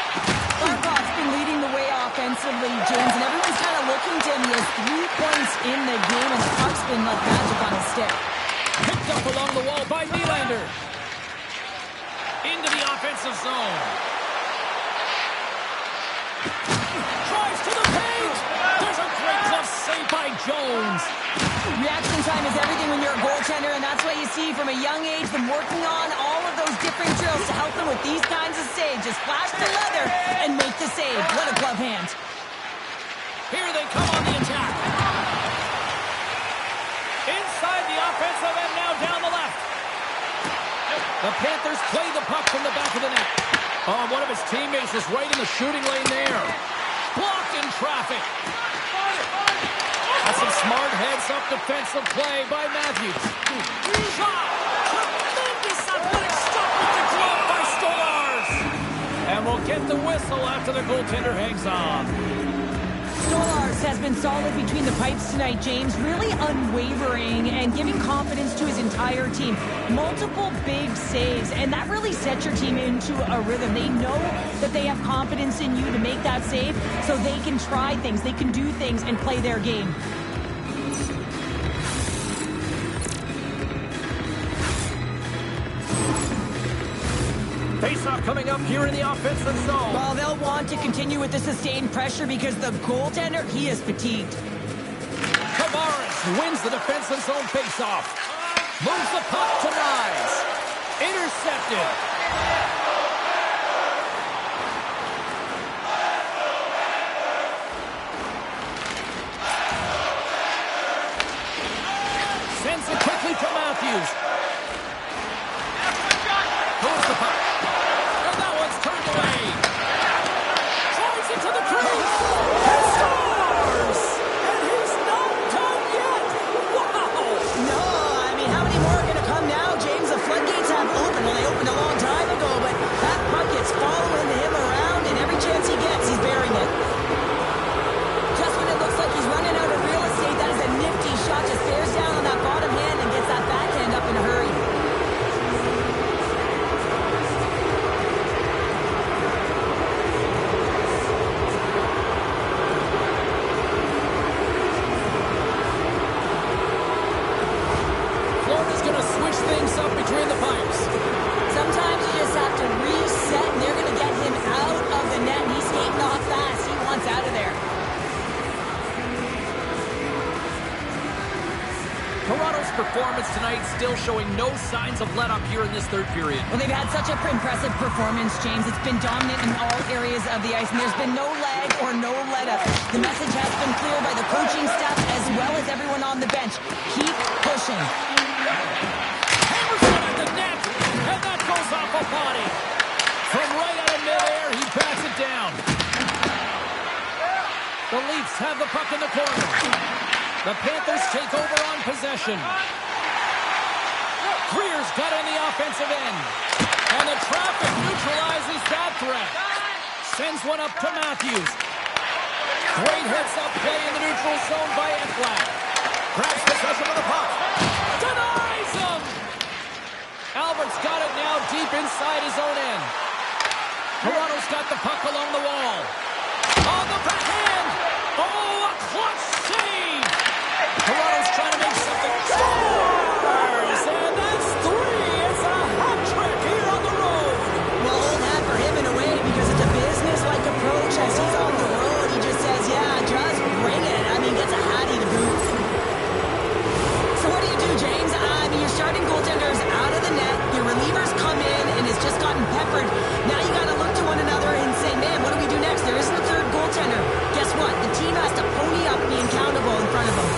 Barkov's been leading the way offensively, James, and everyone's kind of looking to him. He has 3 points in the game, and the puck's been like magic on his stick. Picked up along the wall by Nylander. Into the offensive zone. Tries to the paint. There's a great glove save by Jones. Reaction time is everything when you're a goaltender, and that's what you see from a young age, them working on all of those different drills to help them with these kinds of saves. Just flash the leather and make the save. What a glove hand. Here they come on the attack. Inside the offensive end, now down the left. The Panthers play the puck from the back of the net. Oh, one of his teammates was right in the shooting lane there. Blocked in traffic. That's some smart heads-up defensive play by Matthews. Shot! the whistle after the goaltender hangs on. Stolars has been solid between the pipes tonight, James. Really unwavering and giving confidence to his entire team. Multiple big saves, and that really sets your team into a rhythm. They know that they have confidence in you to make that save, so they can try things, they can do things, and play their game. Face-off coming up here in the offensive zone. Well, they'll want to continue with the sustained pressure because the goaltender, he is fatigued. Tavares wins the defensive zone face-off. Moves the puck to Nyes. Intercepted. Sends it quickly to Matthews. Moves the puck. And that one's turned away. Drives it to the crease. And scores! And he's not done yet. Wow! No, I mean, how many more are going to come now, James? The floodgates have opened. Well, they opened a long time ago, but that puck is following him around, and every chance he gets, he's burying it. Just when it looks like he's running out of real estate, that is a nifty shot. Just bears down on that bottom hand and gets that backhand up in a hurry. Florida's going to switch things up between the pipes. Sometimes you just have to reset, and they're going to get him out of the net. He's skating off fast. He wants out of there. Toronto's performance tonight still showing no signs of let-up here in this third period. Well, they've had such an impressive performance, James. It's been dominant in all areas of the ice, and there's been no lag or no let-up. The message has been clear by the coaching staff as well as everyone on the bench. Keep pushing. Hammers it at the net, and that goes off a body. From right out of midair, he bats it down. The Leafs have the puck in the corner. The Panthers take over on possession. Greer's got on the offensive end. And the traffic neutralizes that threat. Sends one up to Matthews. Great heads-up play in the neutral zone by Ekblad. Grabs possession of the puck. Denies him! Albert's got it now deep inside his own end. Toronto's got the puck along the wall. On the backhand! Oh, a clutch save! Toronto's trying to make something. Scores! And that's three! It's a hat trick here on the road! Well, hold that for him in a way because it's a business-like approach. As he's on the road, he just says, yeah, just bring it. I mean, gets a hattie to boot. So what do, James? I mean, your starting goaltender's out of the net. Your relievers come in and has just gotten peppered. Now you got to look to one another and say, man, what do we do next? There isn't a third goaltender. Guess what? The team has to pony up being accountable in front of them.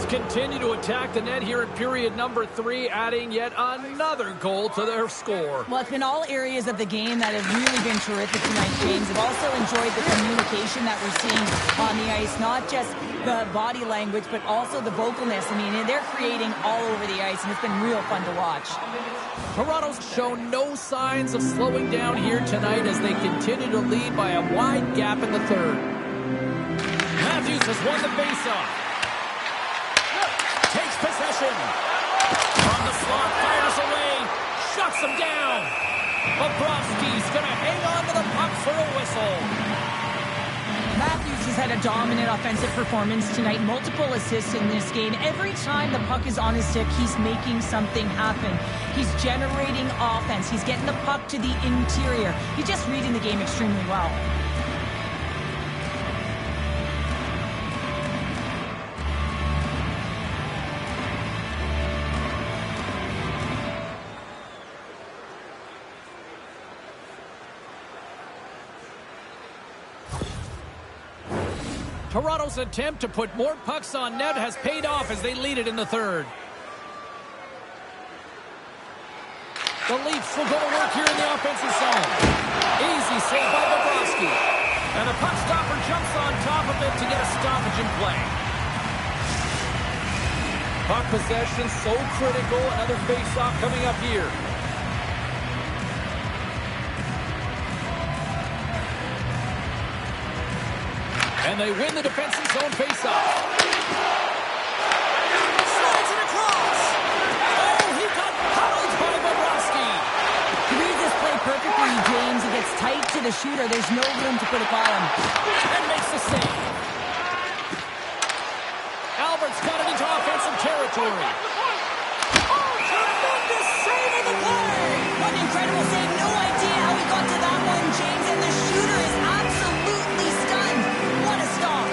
Continue to attack the net here in period number 3, adding yet another goal to their score. Well, it's been all areas of the game that have really been terrific tonight, James. I've also enjoyed the communication that we're seeing on the ice, not just the body language, but also the vocalness. I mean, they're creating all over the ice, and it's been real fun to watch. Toronto's shown no signs of slowing down here tonight as they continue to lead by a wide gap in the third. Matthews has won the faceoff. Takes possession. From the slot, fires away. Shuts him down. Bobrovsky's going to hang on to the puck for a whistle. Matthews has had a dominant offensive performance tonight. Multiple assists in this game. Every time the puck is on his stick, he's making something happen. He's generating offense. He's getting the puck to the interior. He's just reading the game extremely well. Toronto's attempt to put more pucks on net has paid off as they lead it in the third. The Leafs will go to work here in the offensive zone. Easy save by Bobrovsky. And a puck stopper jumps on top of it to get a stoppage in play. Puck possession so critical. Another face-off coming up here. And they win the defensive zone face-off. Slides it across. Oh, he got pounded by Bobrovsky. He reads this play perfectly, James. He gets tight to the shooter. There's no room to put it by him. And makes the save. Albert's got it into offensive territory. Oh, tremendous save of the play. What an incredible save. No idea how he got to that one, James. And the shooter is absolutely stunned. What a stop.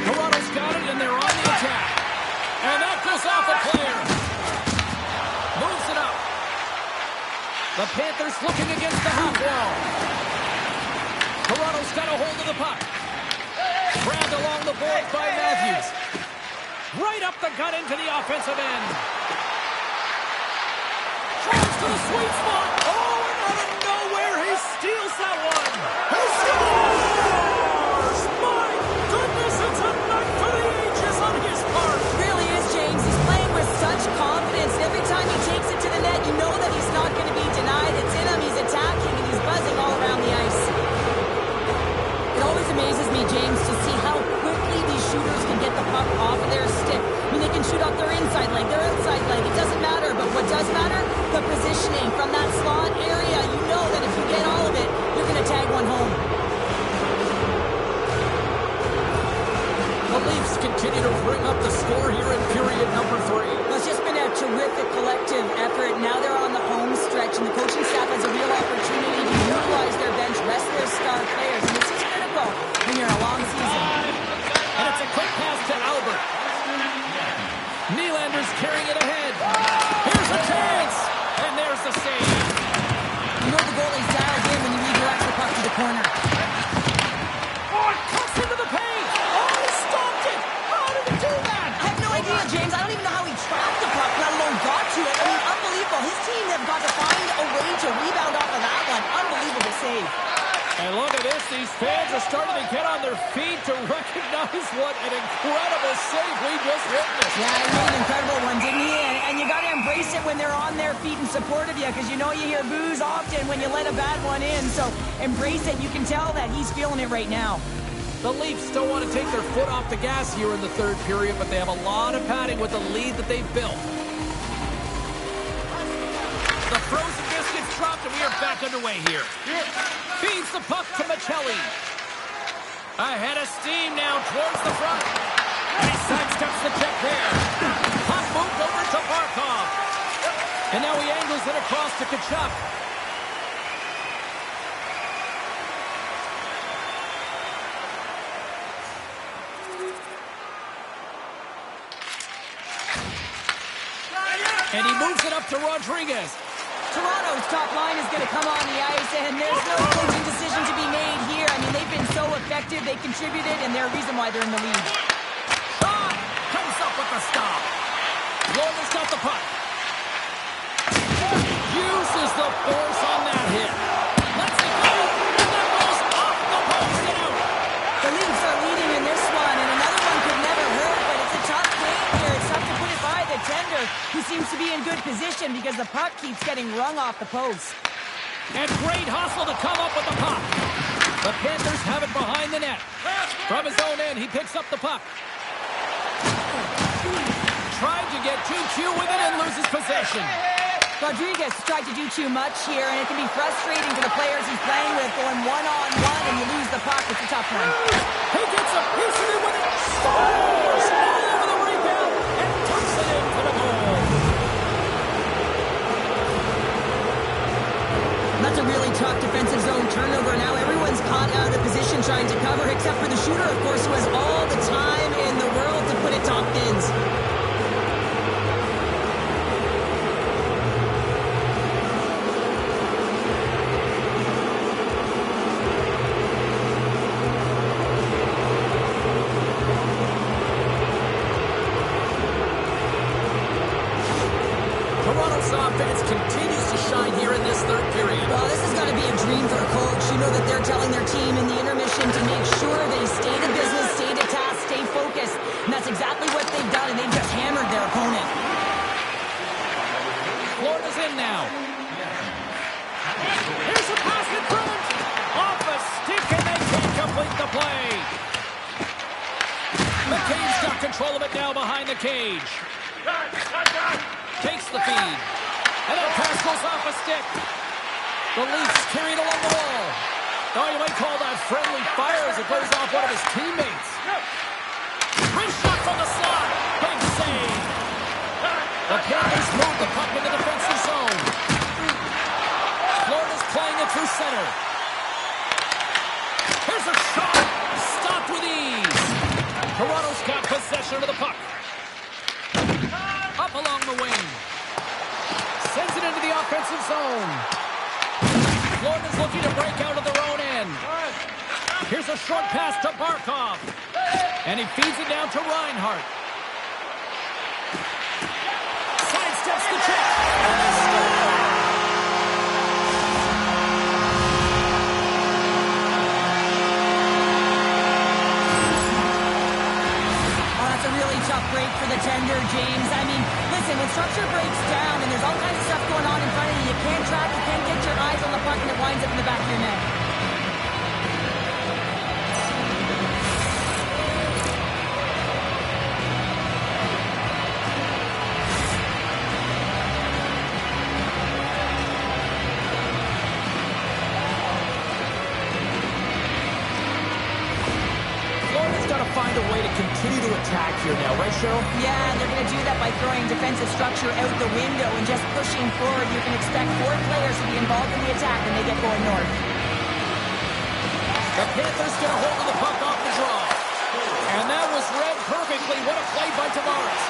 Toronto's got it, and they're on the attack. And that goes off a player. Moves it up. The Panthers looking against the half wall. Toronto's got a hold of the puck. Grabbed along the boards by Matthews. Right up the gut into the offensive end. Tries to the sweet spot. Oh, and out of nowhere, he steals that one. He scores! My goodness, it's a night for the ages on his part. Really is, James. He's playing with such confidence. Every time he takes it to the net, you know that he's not going to be denied. It's in him. He's attacking, and he's buzzing all around the ice. It always amazes me, James, to see how quickly these shooters can get the puck off of their stick. I mean, they can shoot off their inside leg, their outside leg. It doesn't matter, but what does matter? The positioning from that slot area. You know that if you get all of it, you're going to tag one home. The Leafs continue to bring up the score here in period number 3. Well, it's just been a terrific collective effort. Now they're on the home stretch, and the coaching staff has a real opportunity to utilize their bench, rest their star players, and this is critical when you're in a long season. And it's a quick pass to Albert. Nylander's carrying it ahead. Here's a chance. And there's the save. You know the goalie's dialed in when you redirect the puck to the corner. Oh, it cuts into the paint. Oh, he stopped it. How did he do that? I have no idea, James. I don't even know how he trapped the puck, let alone got to it. I mean, unbelievable. His team have got to find a way to rebound off of that one. Unbelievable save. And look at this. These fans are starting to get on their feet to recognize what an incredible save we just witnessed. Yeah, he made an incredible one, didn't he? And you got to embrace it when they're on their feet in support of you, because you know you hear boos often when you let a bad one in. So embrace it. You can tell that he's feeling it right now. The Leafs still want to take their foot off the gas here in the third period, but they have a lot of padding with the lead that they've built. The frozen biscuits dropped, and we are back underway here. Feeds the puck to Michelli. Ahead of steam now towards the front. And he sidesteps the check there. Puck moved over to Barkov. And now he angles it across to Tkachuk. And he moves it up to Rodriguez. Toronto's top line is going to come on the ice, and there's no coaching decision to be made here. I mean, they've been so effective, they contributed, and they're a reason why they're in the lead. Shot! Comes up with the stop. Logan's got the puck. Uses the force on that hit. Let's it go! And that goes off the post and out. The Leafs are leading in this one, and another one could never hurt, but it's a tough game here. It's tough to put it by the tender, who seems to be in good position because the puck keeps getting rung off the post. And great hustle to come up with the puck. The Panthers have it behind the net. From his own end, he picks up the puck. Tried to get too cute with it and loses possession. Rodriguez tried to do too much here, and it can be frustrating for the players he's playing with, going one-on-one, and you lose the puck. It's a tough one. He gets a piece of it with it. Scores! All over the rebound and tucks it into the goal. That's a really tough defensive zone turnover. Now everyone's caught out of position trying to cover, except for the shooter, of course, who has all the time in the world to put it top pins. control of it now behind the cage. Takes the feed. And that pass goes off a stick. The Leafs carry it along the wall. Oh, you might call that friendly fire as it goes off one of his teammates. Great shot from the slot. Big save. The Panthers move the puck in the defensive zone. Florida's playing it through center. Here's a shot. Stopped with ease. Toronto's got possession of the puck. Up along the wing. Sends it into the offensive zone. Florida's looking to break out of their own end. Here's a short pass to Barkov. And he feeds it down to Reinhart. Sidesteps the check. And a score! Tough break for the tender, James. I mean, listen, when structure breaks down and there's all kinds of stuff going on in front of you, you can't track, you can't get your eyes on the puck, and it winds up in the back of your net. Find a way to continue to attack here now, right, Cheryl? Yeah, and they're going to do that by throwing defensive structure out the window and just pushing forward. You can expect 4 players to be involved in the attack when they get going north. The Panthers get a hold of the puck off the draw. And that was read perfectly. What a play by Tavares.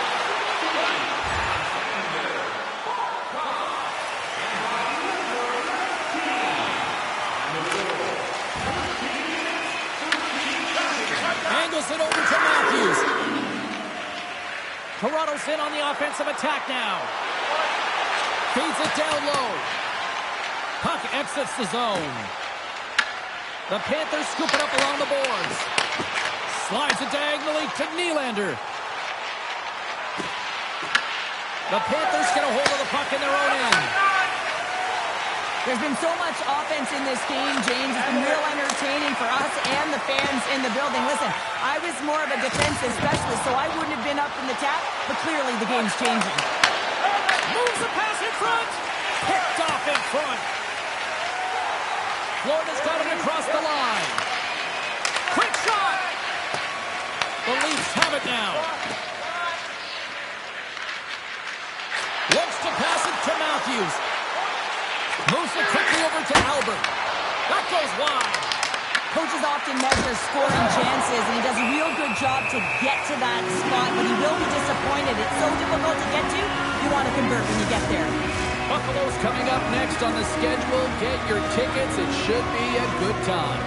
Angles it over to Matthews. Toronto's in on the offensive attack now. Feeds it down low. Puck exits the zone. The Panthers scoop it up along the boards. Slides it diagonally to Nylander. The Panthers get a hold of the puck in their own end. There's been so much offense in this game, James. It's been real entertaining for us and the fans in the building. Listen, I was more of a defensive specialist, so I wouldn't have been up in the tap, but clearly the game's changing. Moves the pass in front. Picked off in front. Florida's got it across the line. Quick shot. The Leafs have it now. Looks to pass it to Matthews. Moves it quickly over to Albert. That goes wide. Coaches often measure scoring chances, and he does a real good job to get to that spot, but he will be disappointed. It's so difficult to get to, you want to convert when you get there. Buffalo's coming up next on the schedule. Get your tickets. It should be a good time.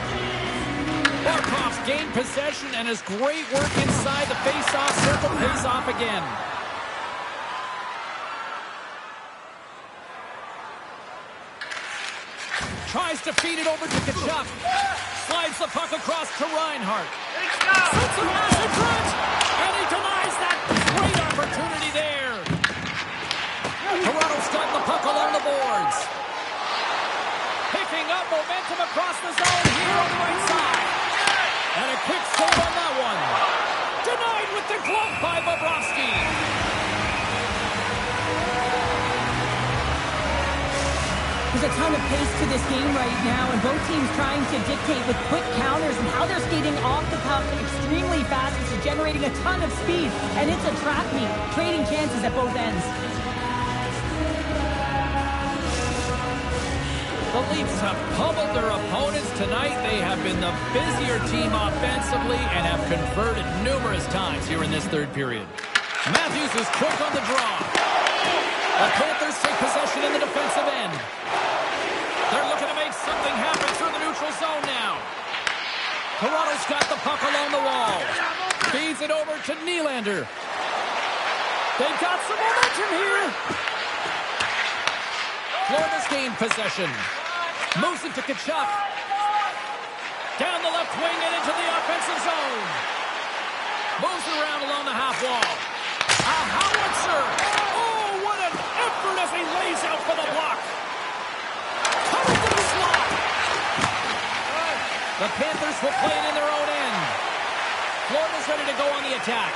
Barkov's gained possession, and his great work inside the face-off circle pays off again. Tries to feed it over to Kachuk. Slides the puck across to Reinhart. Puts a pass in front. And he denies that great opportunity there. Toronto's got the puck along the boards. Picking up momentum across the zone here on the right side. And a quick save on that one. Denied with the glove by Bobrovsky. There's a ton of pace to this game right now, and both teams trying to dictate with quick counters and how they're skating off the puck extremely fast, which is generating a ton of speed, and it's a trap meet, trading chances at both ends. The Leafs have pummeled their opponents tonight. They have been the busier team offensively and have converted numerous times here in this third period. Matthews is quick on the draw. The Panthers take possession in the defensive end. They're looking to make something happen through the neutral zone now. Toronto's got the puck along the wall. Feeds it over to Nylander. They've got some momentum here. Florida's gained possession. Moves it to Kachuk. Down the left wing and into the offensive zone. Moves it around along the half wall. A howitzer. Oh, what an effort as he lays out for the block. Coming to the slot. The Panthers will play it in their own end. Florida's ready to go on the attack.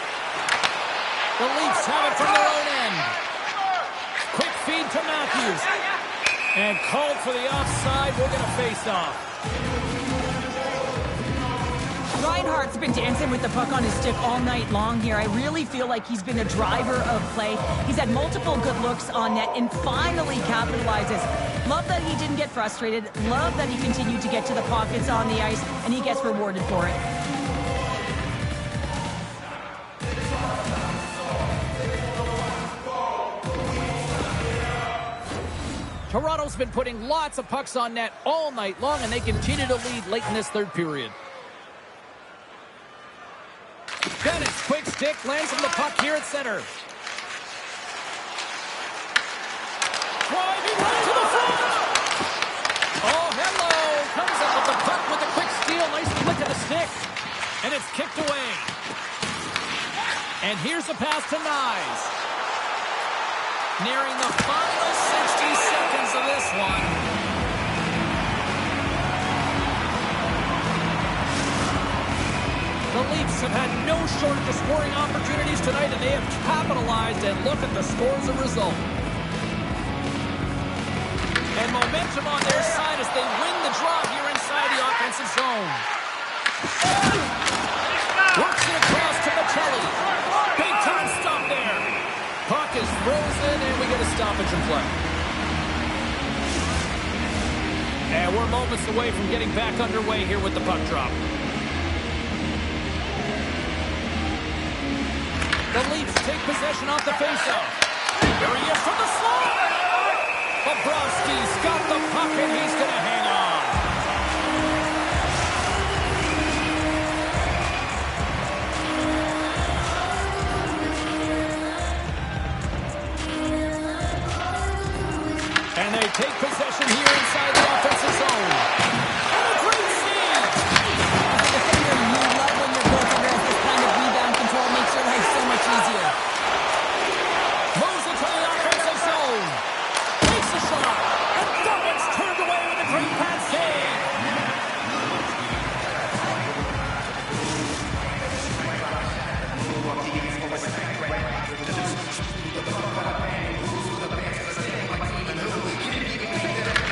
The Leafs have it from their own end. Quick feed to Matthews. And called for the offside. We're going to face off. Reinhart's been dancing with the puck on his stick all night long here. I really feel like he's been a driver of play. He's had multiple good looks on net and finally capitalizes. Love that he didn't get frustrated. Love that he continued to get to the pockets on the ice, and he gets rewarded for it. Toronto's been putting lots of pucks on net all night long, and they continue to lead late in this third period. Bennett's quick stick lands on the puck here at center. Driving right to the front. Oh, hello. Comes up with the puck with a quick steal. Nice flick of the stick. And it's kicked away. And here's a pass to Nyes. Nearing the final 60 seconds of this one. The Leafs have had no shortage of scoring opportunities tonight, and they have capitalized, and look at the score as a result. And momentum on their side as they win the draw here inside the offensive zone. Works it across to Michelli. Big time stop there. Puck is frozen, and we get a stoppage in play. And we're moments away from getting back underway here with the puck drop. The Leafs take possession off the faceoff. Here he is from the slot. Bobrovsky's got the puck, and he's going to hang on. And they take possession here inside the offensive zone. And a great save! As a defender, you love when your goaltender has this kind of rebound control. Makes your life so much easier. Moves into the offensive zone. Takes a shot. And that one's turned away with a great pass save.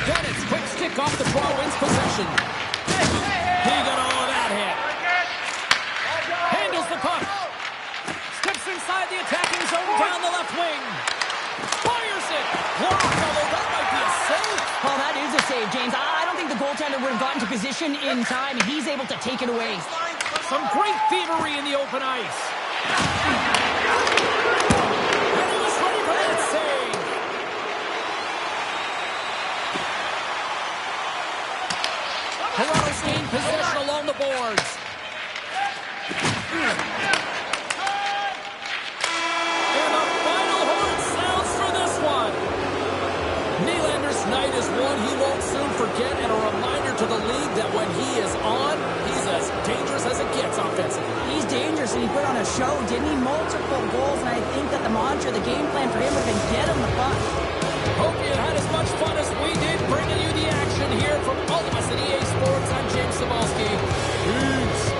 Bennett's quick stick off the draw wins possession. He got all of that hit. Handles the puck. Steps inside the attacking zone down the left wing. Fires it. Blocked, although that might be a save. Oh, that is a save, James. I don't think the goaltender would have gotten to position in time. He's able to take it away. Some great thievery in the open ice. And he was ready for that save. Toronto's gained possession along the boards. And the final horn sounds for this one. Nylander's night is one he won't soon forget, and a reminder to the league that when he is on, he's as dangerous as it gets offensively. He's dangerous, and he put on a show, didn't he? Multiple goals, and I think that the mantra, the game plan for him would have been get him the puck. Hope you had as much fun as we did bringing you the action here from all of us at EA Sports. I'm James Cybulski. Peace.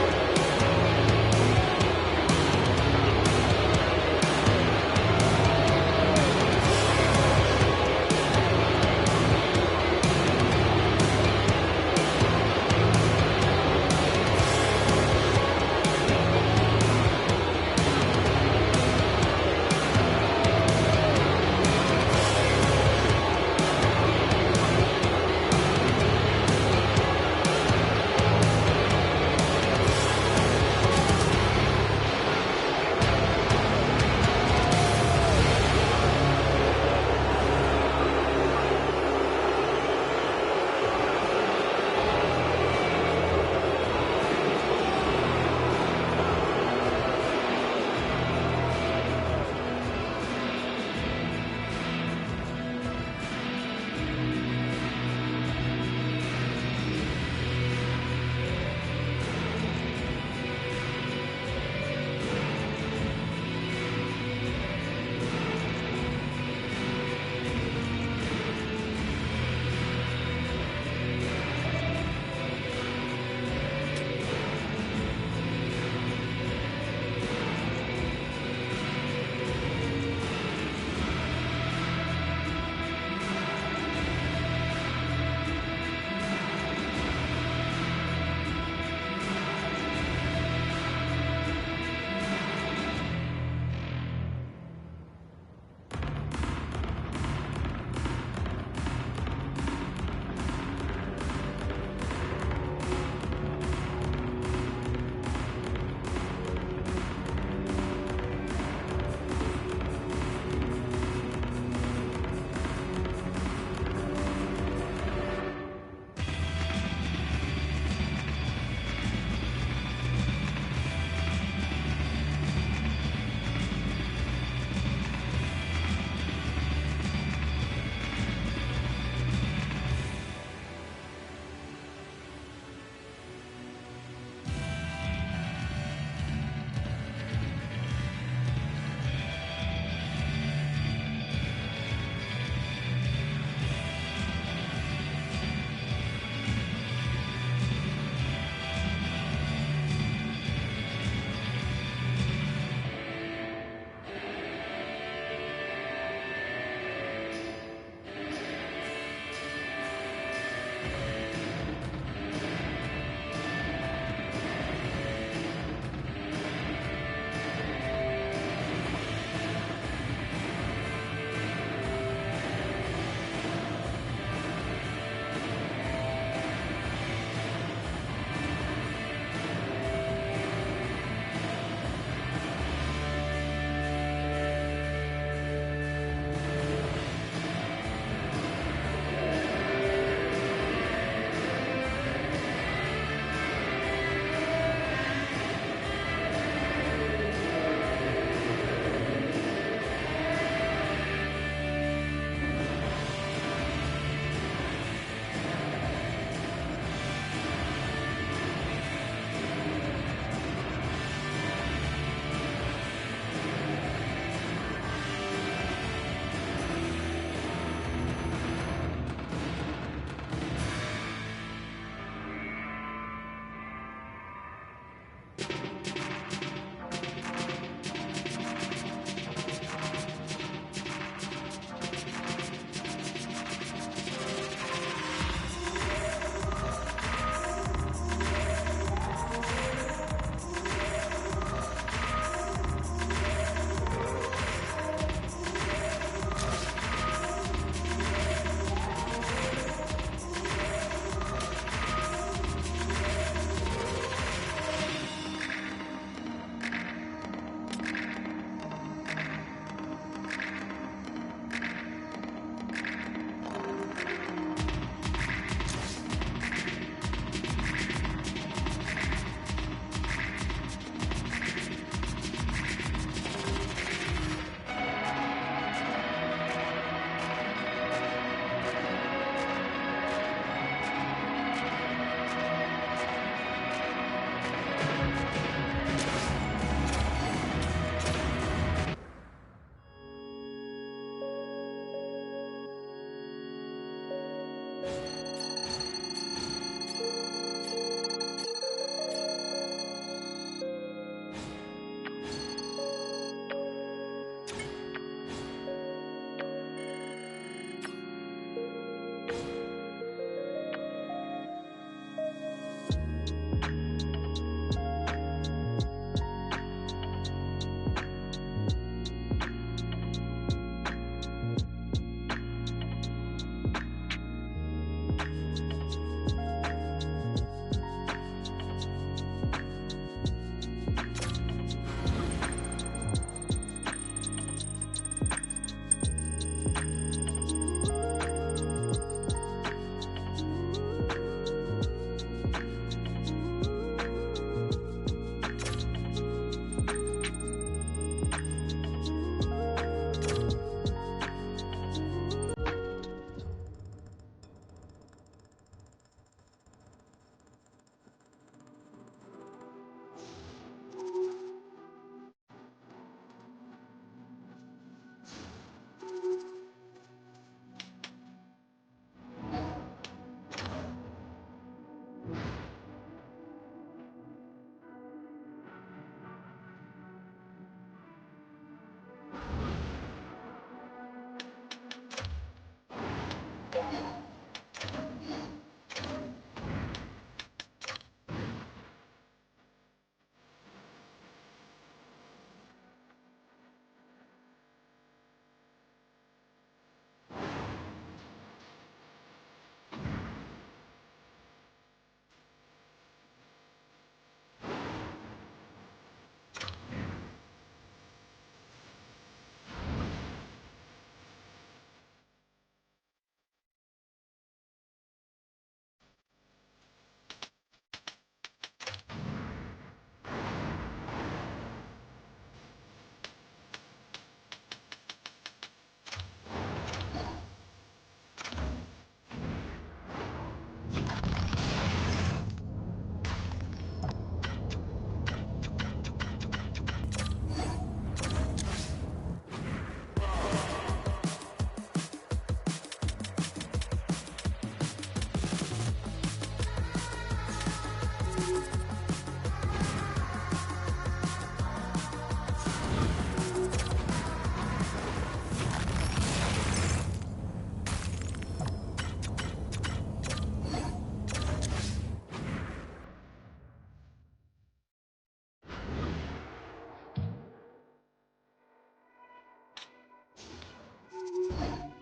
Verhege.